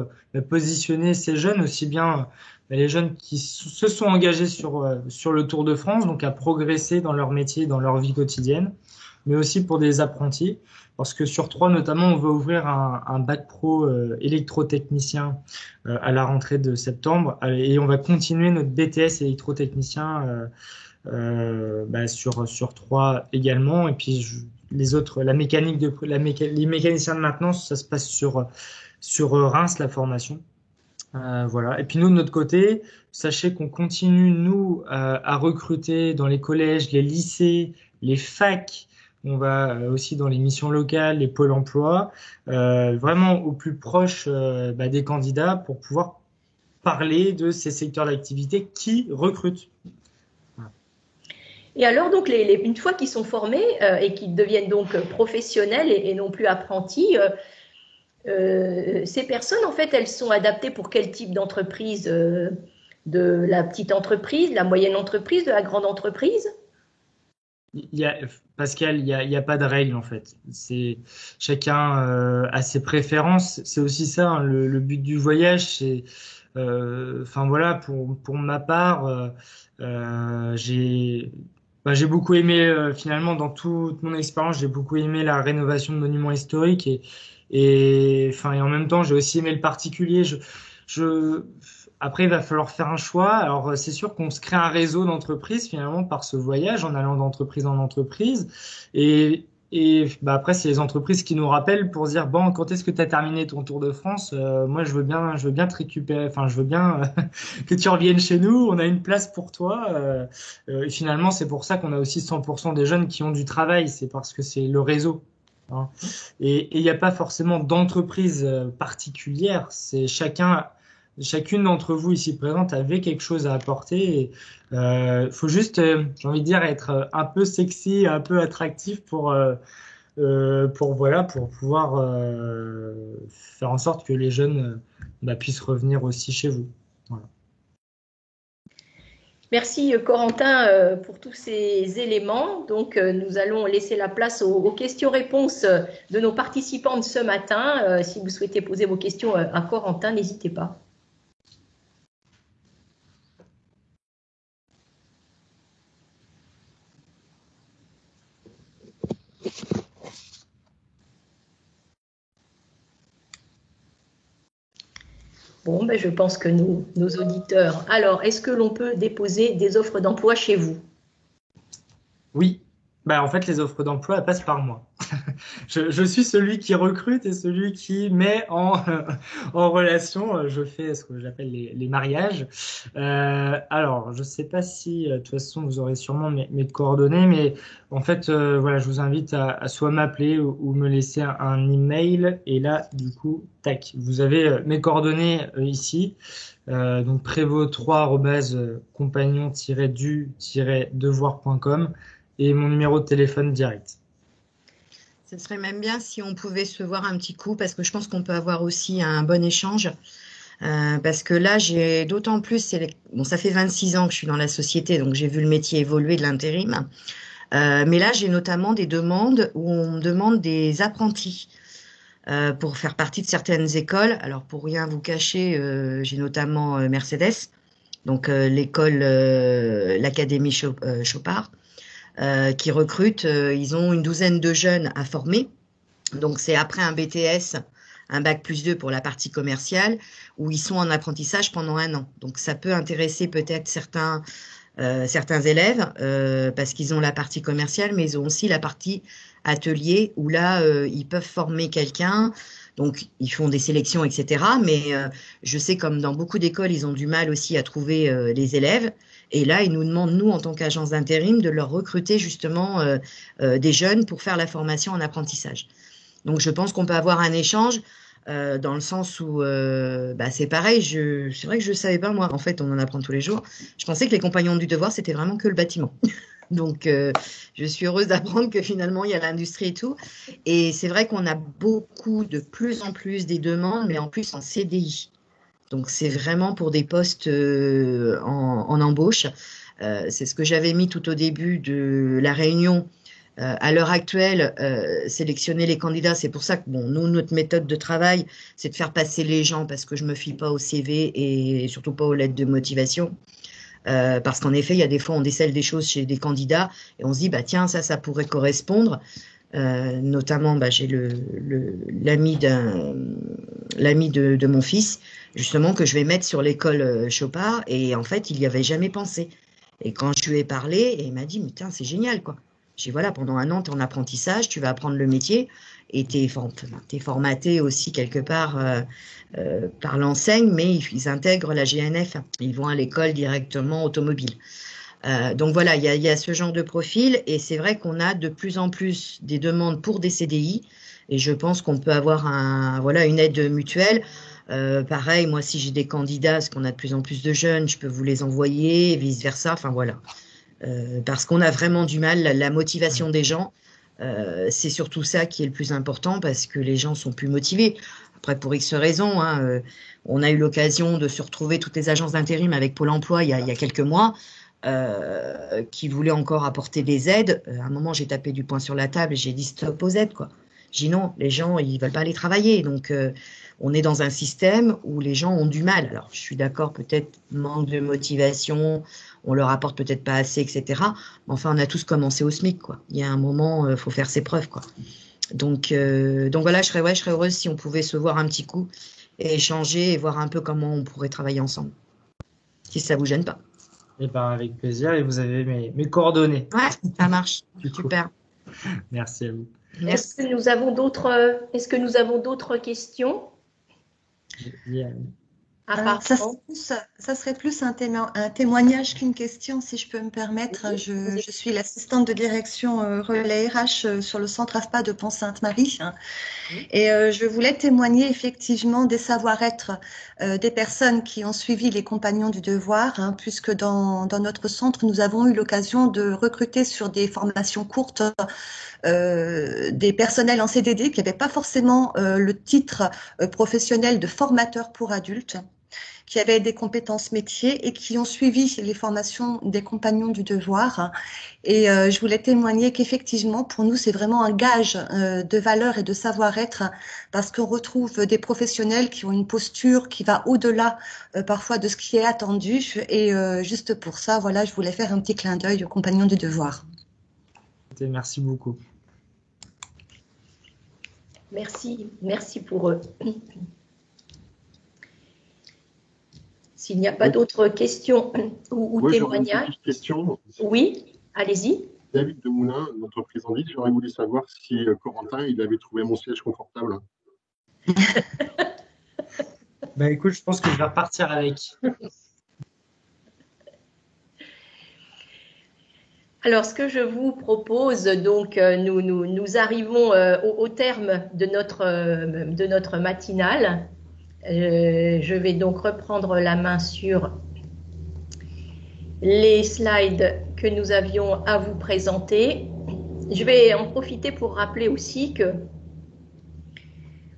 [SPEAKER 5] positionner ces jeunes, aussi bien les jeunes qui se sont engagés sur le Tour de France, donc à progresser dans leur métier, dans leur vie quotidienne, mais aussi pour des apprentis. Parce que sur 3, notamment, on va ouvrir un bac pro électrotechnicien à la rentrée de septembre, et on va continuer notre BTS électrotechnicien sur 3 également. Et puis les autres, les mécaniciens de maintenance, ça se passe sur Reims, la formation. Voilà. Et puis nous, de notre côté, sachez qu'on continue, nous, à recruter dans les collèges, les lycées, les facs. On va aussi dans les missions locales, les pôles emploi, vraiment au plus proche des candidats pour pouvoir parler de ces secteurs d'activité qui recrutent.
[SPEAKER 2] Et alors, donc, une fois qu'ils sont formés et qu'ils deviennent donc professionnels et non plus apprentis, ces personnes, en fait, elles sont adaptées pour quel type d'entreprise? De la petite entreprise, la moyenne entreprise, de la grande entreprise?
[SPEAKER 5] Pascal, il y a pas de règle en fait. C'est chacun a ses préférences. C'est aussi ça hein, le but du voyage. C'est, enfin voilà, pour ma part, j'ai beaucoup aimé finalement dans toute mon expérience, j'ai beaucoup aimé la rénovation de monuments historiques et en même temps j'ai aussi aimé le particulier. Après, il va falloir faire un choix. Alors, c'est sûr qu'on se crée un réseau d'entreprises finalement par ce voyage en allant d'entreprise en entreprise. Et après, c'est les entreprises qui nous rappellent pour dire bon, quand est-ce que tu as terminé ton Tour de France? Moi, je veux bien te récupérer. Enfin, je veux bien que tu reviennes chez nous. On a une place pour toi. Et finalement, c'est pour ça qu'on a aussi 100% des jeunes qui ont du travail. C'est parce que c'est le réseau. Hein. Et il n'y a pas forcément d'entreprise particulière. C'est chacune d'entre vous ici présente avait quelque chose à apporter. Faut juste, j'ai envie de dire, être un peu sexy, un peu attractif pour pouvoir faire en sorte que les jeunes puissent revenir aussi chez vous. Voilà.
[SPEAKER 2] Merci Corentin pour tous ces éléments. Donc nous allons laisser la place aux questions-réponses de nos participants de ce matin. Si vous souhaitez poser vos questions à Corentin, n'hésitez pas. Bon, je pense que nos auditeurs. Alors, est-ce que l'on peut déposer des offres d'emploi chez vous?
[SPEAKER 5] Oui. En fait, les offres d'emploi, elles passent par moi. Je suis celui qui recrute et celui qui met en relation. Je fais ce que j'appelle les mariages. Alors, je ne sais pas si, de toute façon, vous aurez sûrement mes coordonnées, mais en fait, voilà, je vous invite à soit m'appeler ou me laisser un email. Et là, du coup, tac, vous avez mes coordonnées ici. Donc, prévost3@compagnon-du-devoir.com et mon numéro de téléphone direct.
[SPEAKER 6] Ce serait même bien si on pouvait se voir un petit coup, parce que je pense qu'on peut avoir aussi un bon échange. Parce que là, j'ai d'autant plus, ça fait 26 ans que je suis dans la société, donc j'ai vu le métier évoluer de l'intérim. Mais là, j'ai notamment des demandes où on me demande des apprentis pour faire partie de certaines écoles. Alors, pour rien vous cacher, j'ai notamment Mercedes, donc l'école, l'Académie Chopard. Qui recrutent, ils ont une douzaine de jeunes à former. Donc, c'est après un BTS, un bac plus 2 pour la partie commerciale, où ils sont en apprentissage pendant 1 an. Donc, ça peut intéresser peut-être certains élèves, parce qu'ils ont la partie commerciale, mais ils ont aussi la partie atelier, où là, ils peuvent former quelqu'un Donc, ils font des sélections, etc. Mais je sais, comme dans beaucoup d'écoles, ils ont du mal aussi à trouver les élèves. Et là, ils nous demandent, nous, en tant qu'agence d'intérim, de leur recruter justement des jeunes pour faire la formation en apprentissage. Donc, je pense qu'on peut avoir un échange dans le sens où c'est pareil. C'est vrai que je ne savais pas, moi. En fait, on en apprend tous les jours. Je pensais que les compagnons du devoir, c'était vraiment que le bâtiment. Donc, je suis heureuse d'apprendre que finalement, il y a l'industrie et tout. Et c'est vrai qu'on a de plus en plus des demandes, mais en plus en CDI. Donc, c'est vraiment pour des postes en embauche. C'est ce que j'avais mis tout au début de la réunion. À l'heure actuelle, sélectionner les candidats, c'est pour ça que nous, notre méthode de travail, c'est de faire passer les gens parce que je ne me fie pas au CV et surtout pas aux lettres de motivation. Parce qu'en effet, il y a des fois, on décèle des choses chez des candidats et on se dit, tiens, ça pourrait correspondre. Notamment, j'ai l'ami de mon fils, justement, que je vais mettre sur l'école Chopard. Et en fait, il n'y avait jamais pensé. Et quand je lui ai parlé, il m'a dit, mais putain, c'est génial, quoi. J'ai dit, voilà, pendant un an, tu es en apprentissage, tu vas apprendre le métier et tu es formaté aussi quelque part par l'enseigne, mais ils intègrent la GNF. Ils vont à l'école directement automobile. Donc voilà, il y a ce genre de profil et c'est vrai qu'on a de plus en plus des demandes pour des CDI et je pense qu'on peut avoir une aide mutuelle. Pareil, moi, si j'ai des candidats, parce qu'on a de plus en plus de jeunes, je peux vous les envoyer et vice-versa. Enfin voilà. Parce qu'on a vraiment du mal, la motivation des gens, c'est surtout ça qui est le plus important parce que les gens sont plus motivés. Après, pour X raisons, on a eu l'occasion de se retrouver toutes les agences d'intérim avec Pôle emploi il y a quelques mois qui voulaient encore apporter des aides. À un moment, j'ai tapé du poing sur la table et j'ai dit stop aux aides, quoi. J'ai dit non, les gens, ils veulent pas aller travailler. Donc, on est dans un système où les gens ont du mal. Alors, je suis d'accord, peut-être manque de motivation, on leur apporte peut-être pas assez, etc. Mais enfin, on a tous commencé au SMIC, quoi. Il y a un moment, faut faire ses preuves, quoi. Donc voilà, je serais heureuse si on pouvait se voir un petit coup et échanger et voir un peu comment on pourrait travailler ensemble. Si ça vous gêne pas.
[SPEAKER 5] Et avec plaisir. Et vous avez mes coordonnées.
[SPEAKER 6] Ouais, ça marche. Super.
[SPEAKER 5] Merci à vous.
[SPEAKER 6] Merci.
[SPEAKER 2] Est-ce que nous avons d'autres questions?
[SPEAKER 7] Ça serait plus un témoignage qu'une question, si je peux me permettre. Je suis l'assistante de direction relais RH sur le centre AFPA de Pont-Sainte-Marie. Et je voulais témoigner effectivement des savoir-être des personnes qui ont suivi les compagnons du devoir, puisque dans notre centre, nous avons eu l'occasion de recruter sur des formations courtes des personnels en CDD qui n'avaient pas forcément le titre professionnel de formateur pour adultes, qui avaient des compétences métiers et qui ont suivi les formations des compagnons du devoir. Et je voulais témoigner qu'effectivement, pour nous, c'est vraiment un gage de valeur et de savoir-être parce qu'on retrouve des professionnels qui ont une posture qui va au-delà parfois de ce qui est attendu. Et juste pour ça, voilà, je voulais faire un petit clin d'œil aux compagnons du devoir.
[SPEAKER 5] Merci beaucoup.
[SPEAKER 2] Merci pour eux. S'il n'y a pas d'autres questions ou témoignages.
[SPEAKER 3] Une question.
[SPEAKER 2] Oui, allez-y.
[SPEAKER 3] David Demoulin, l'entreprise en 10, j'aurais voulu savoir si Corentin, il avait trouvé mon siège confortable.
[SPEAKER 5] Écoute, je pense que je vais repartir avec.
[SPEAKER 2] Alors, ce que je vous propose, donc, nous arrivons au terme de notre matinale. Je vais donc reprendre la main sur les slides que nous avions à vous présenter. Je vais en profiter pour rappeler aussi que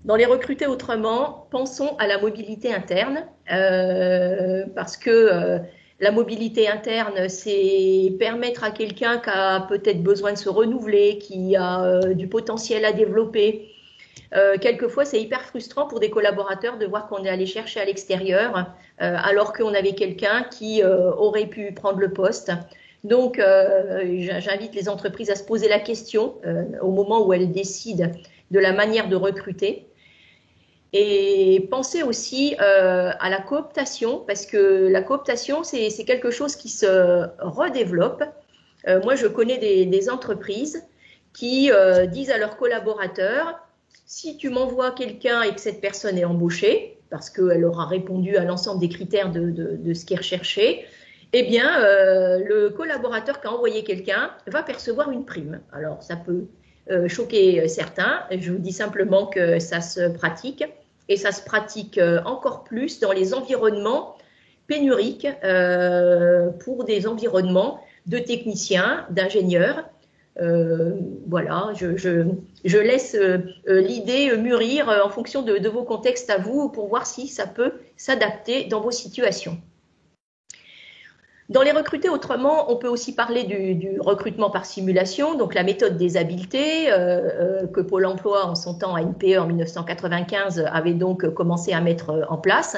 [SPEAKER 2] dans les recruter autrement, pensons à la mobilité interne, parce que la mobilité interne, c'est permettre à quelqu'un qui a peut-être besoin de se renouveler, qui a du potentiel à développer. Quelquefois, c'est hyper frustrant pour des collaborateurs de voir qu'on est allé chercher à l'extérieur alors qu'on avait quelqu'un qui aurait pu prendre le poste. Donc, j'invite les entreprises à se poser la question au moment où elles décident de la manière de recruter. Et pensez aussi à la cooptation, parce que la cooptation, c'est quelque chose qui se redéveloppe. Moi, je connais des entreprises qui disent à leurs collaborateurs Si tu m'envoies quelqu'un et que cette personne est embauchée, parce qu'elle aura répondu à l'ensemble des critères de ce qui est recherché, eh bien, le collaborateur qui a envoyé quelqu'un va percevoir une prime. Alors, ça peut choquer certains. Je vous dis simplement que ça se pratique, et ça se pratique encore plus dans les environnements pénuriques, pour des environnements de techniciens, d'ingénieurs. Voilà, je laisse l'idée mûrir en fonction de vos contextes à vous pour voir si ça peut s'adapter dans vos situations. Dans les recruter autrement, on peut aussi parler du recrutement par simulation, donc la méthode des habiletés que Pôle emploi en son temps, ANPE en 1995, avait donc commencé à mettre en place.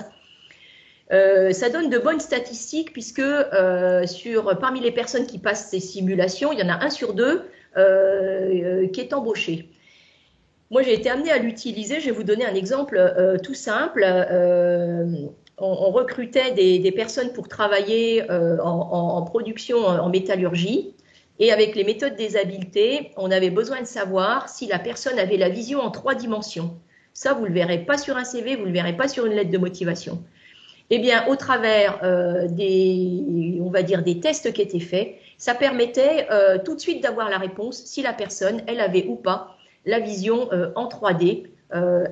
[SPEAKER 2] Ça donne de bonnes statistiques puisque parmi les personnes qui passent ces simulations, il y en a 1 sur 2 qui est embauché. Moi, j'ai été amenée à l'utiliser. Je vais vous donner un exemple tout simple. On recrutait des personnes pour travailler en production en métallurgie. Et avec les méthodes des habiletés, on avait besoin de savoir si la personne avait la vision en 3 dimensions. Ça, vous ne le verrez pas sur un CV, vous ne le verrez pas sur une lettre de motivation. Eh bien, au travers on va dire des tests qui étaient faits, ça permettait tout de suite d'avoir la réponse si la personne, elle avait ou pas la vision en 3D.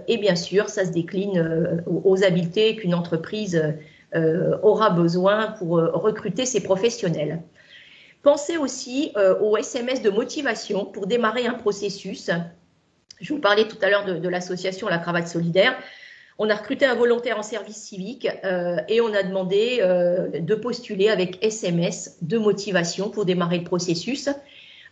[SPEAKER 2] Et bien sûr, ça se décline aux habiletés qu'une entreprise aura besoin pour recruter ses professionnels. Pensez aussi aux SMS de motivation pour démarrer un processus. Je vous parlais tout à l'heure de l'association La Cravate Solidaire. On a recruté un volontaire en service civique et on a demandé de postuler avec SMS de motivation pour démarrer le processus.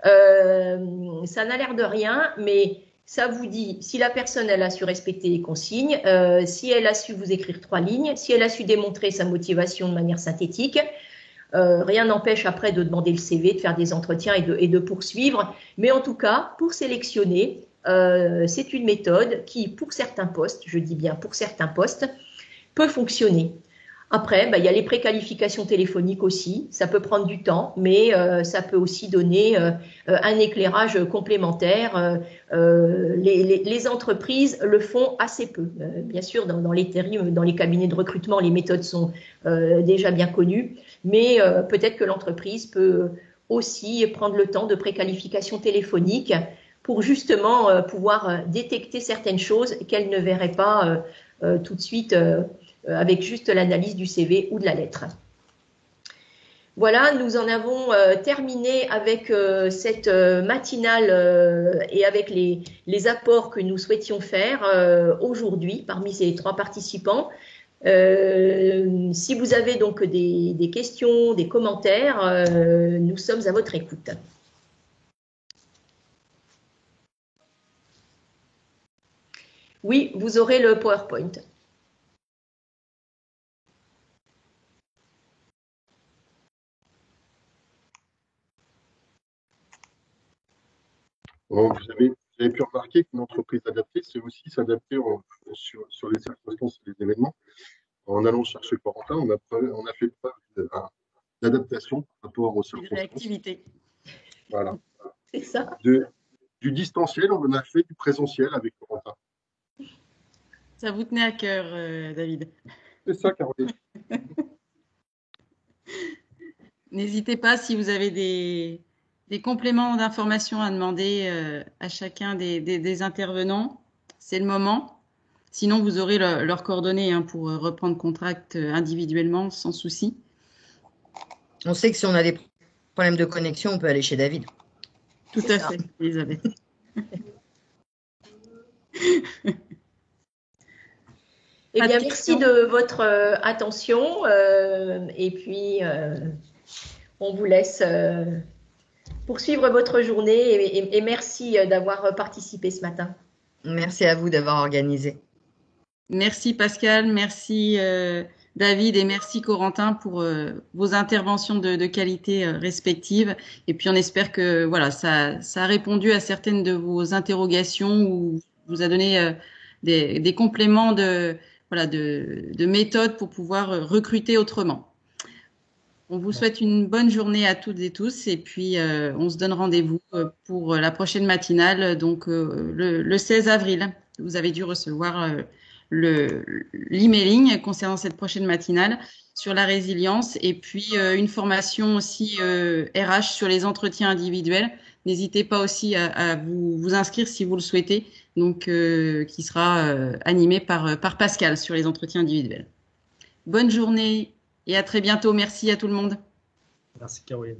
[SPEAKER 2] Ça n'a l'air de rien, mais ça vous dit si la personne elle a su respecter les consignes, si elle a su vous écrire 3 lignes, si elle a su démontrer sa motivation de manière synthétique. Rien n'empêche après de demander le CV, de faire des entretiens et de poursuivre. Mais en tout cas, pour sélectionner, c'est une méthode qui, pour certains postes, je dis bien pour certains postes, peut fonctionner. Après, il y a les préqualifications téléphoniques aussi. Ça peut prendre du temps, mais ça peut aussi donner un éclairage complémentaire. Les entreprises le font assez peu. Bien sûr, dans les cabinets de recrutement, les méthodes sont déjà bien connues, mais peut-être que l'entreprise peut aussi prendre le temps de préqualification téléphonique pour justement pouvoir détecter certaines choses qu'elle ne verrait pas tout de suite avec juste l'analyse du CV ou de la lettre. Voilà, nous en avons terminé avec cette matinale et avec les apports que nous souhaitions faire aujourd'hui parmi ces 3 participants. Si vous avez donc des questions, des commentaires, nous sommes à votre écoute. Oui, vous aurez le PowerPoint.
[SPEAKER 3] Bon, vous avez pu remarquer qu'une entreprise adaptée, c'est aussi s'adapter sur les circonstances et les événements. En allant chercher Corentin, on a fait preuve d'adaptation par rapport aux circonstances.
[SPEAKER 1] Réactivité.
[SPEAKER 3] Voilà.
[SPEAKER 2] C'est ça.
[SPEAKER 3] Du distanciel, on en a fait du présentiel avec Corentin.
[SPEAKER 1] Ça vous tenait à cœur, David.
[SPEAKER 3] C'est ça, Caroline.
[SPEAKER 1] N'hésitez pas si vous avez des compléments d'informations à demander à chacun des intervenants. C'est le moment. Sinon, vous aurez leurs coordonnées pour reprendre contact individuellement sans souci.
[SPEAKER 6] On sait que si on a des problèmes de connexion, on peut aller chez David.
[SPEAKER 1] Tout à fait, Elisabeth.
[SPEAKER 2] Eh bien, merci de votre attention et puis on vous laisse poursuivre votre journée et merci d'avoir participé ce matin.
[SPEAKER 6] Merci à vous d'avoir organisé.
[SPEAKER 1] Merci Pascal, merci David et merci Corentin pour vos interventions de qualité respectives. Et puis on espère que voilà, ça a répondu à certaines de vos interrogations ou vous a donné des compléments de méthodes pour pouvoir recruter autrement. On vous souhaite une bonne journée à toutes et tous et puis on se donne rendez-vous pour la prochaine matinale, donc le 16 avril. vous avez dû recevoir l'emailing concernant cette prochaine matinale sur la résilience et puis une formation aussi RH sur les entretiens individuels. N'hésitez pas aussi à vous inscrire si vous le souhaitez, donc qui sera animé par Pascal sur les entretiens individuels. Bonne journée et à très bientôt. Merci à tout le monde.
[SPEAKER 5] Merci Caroline.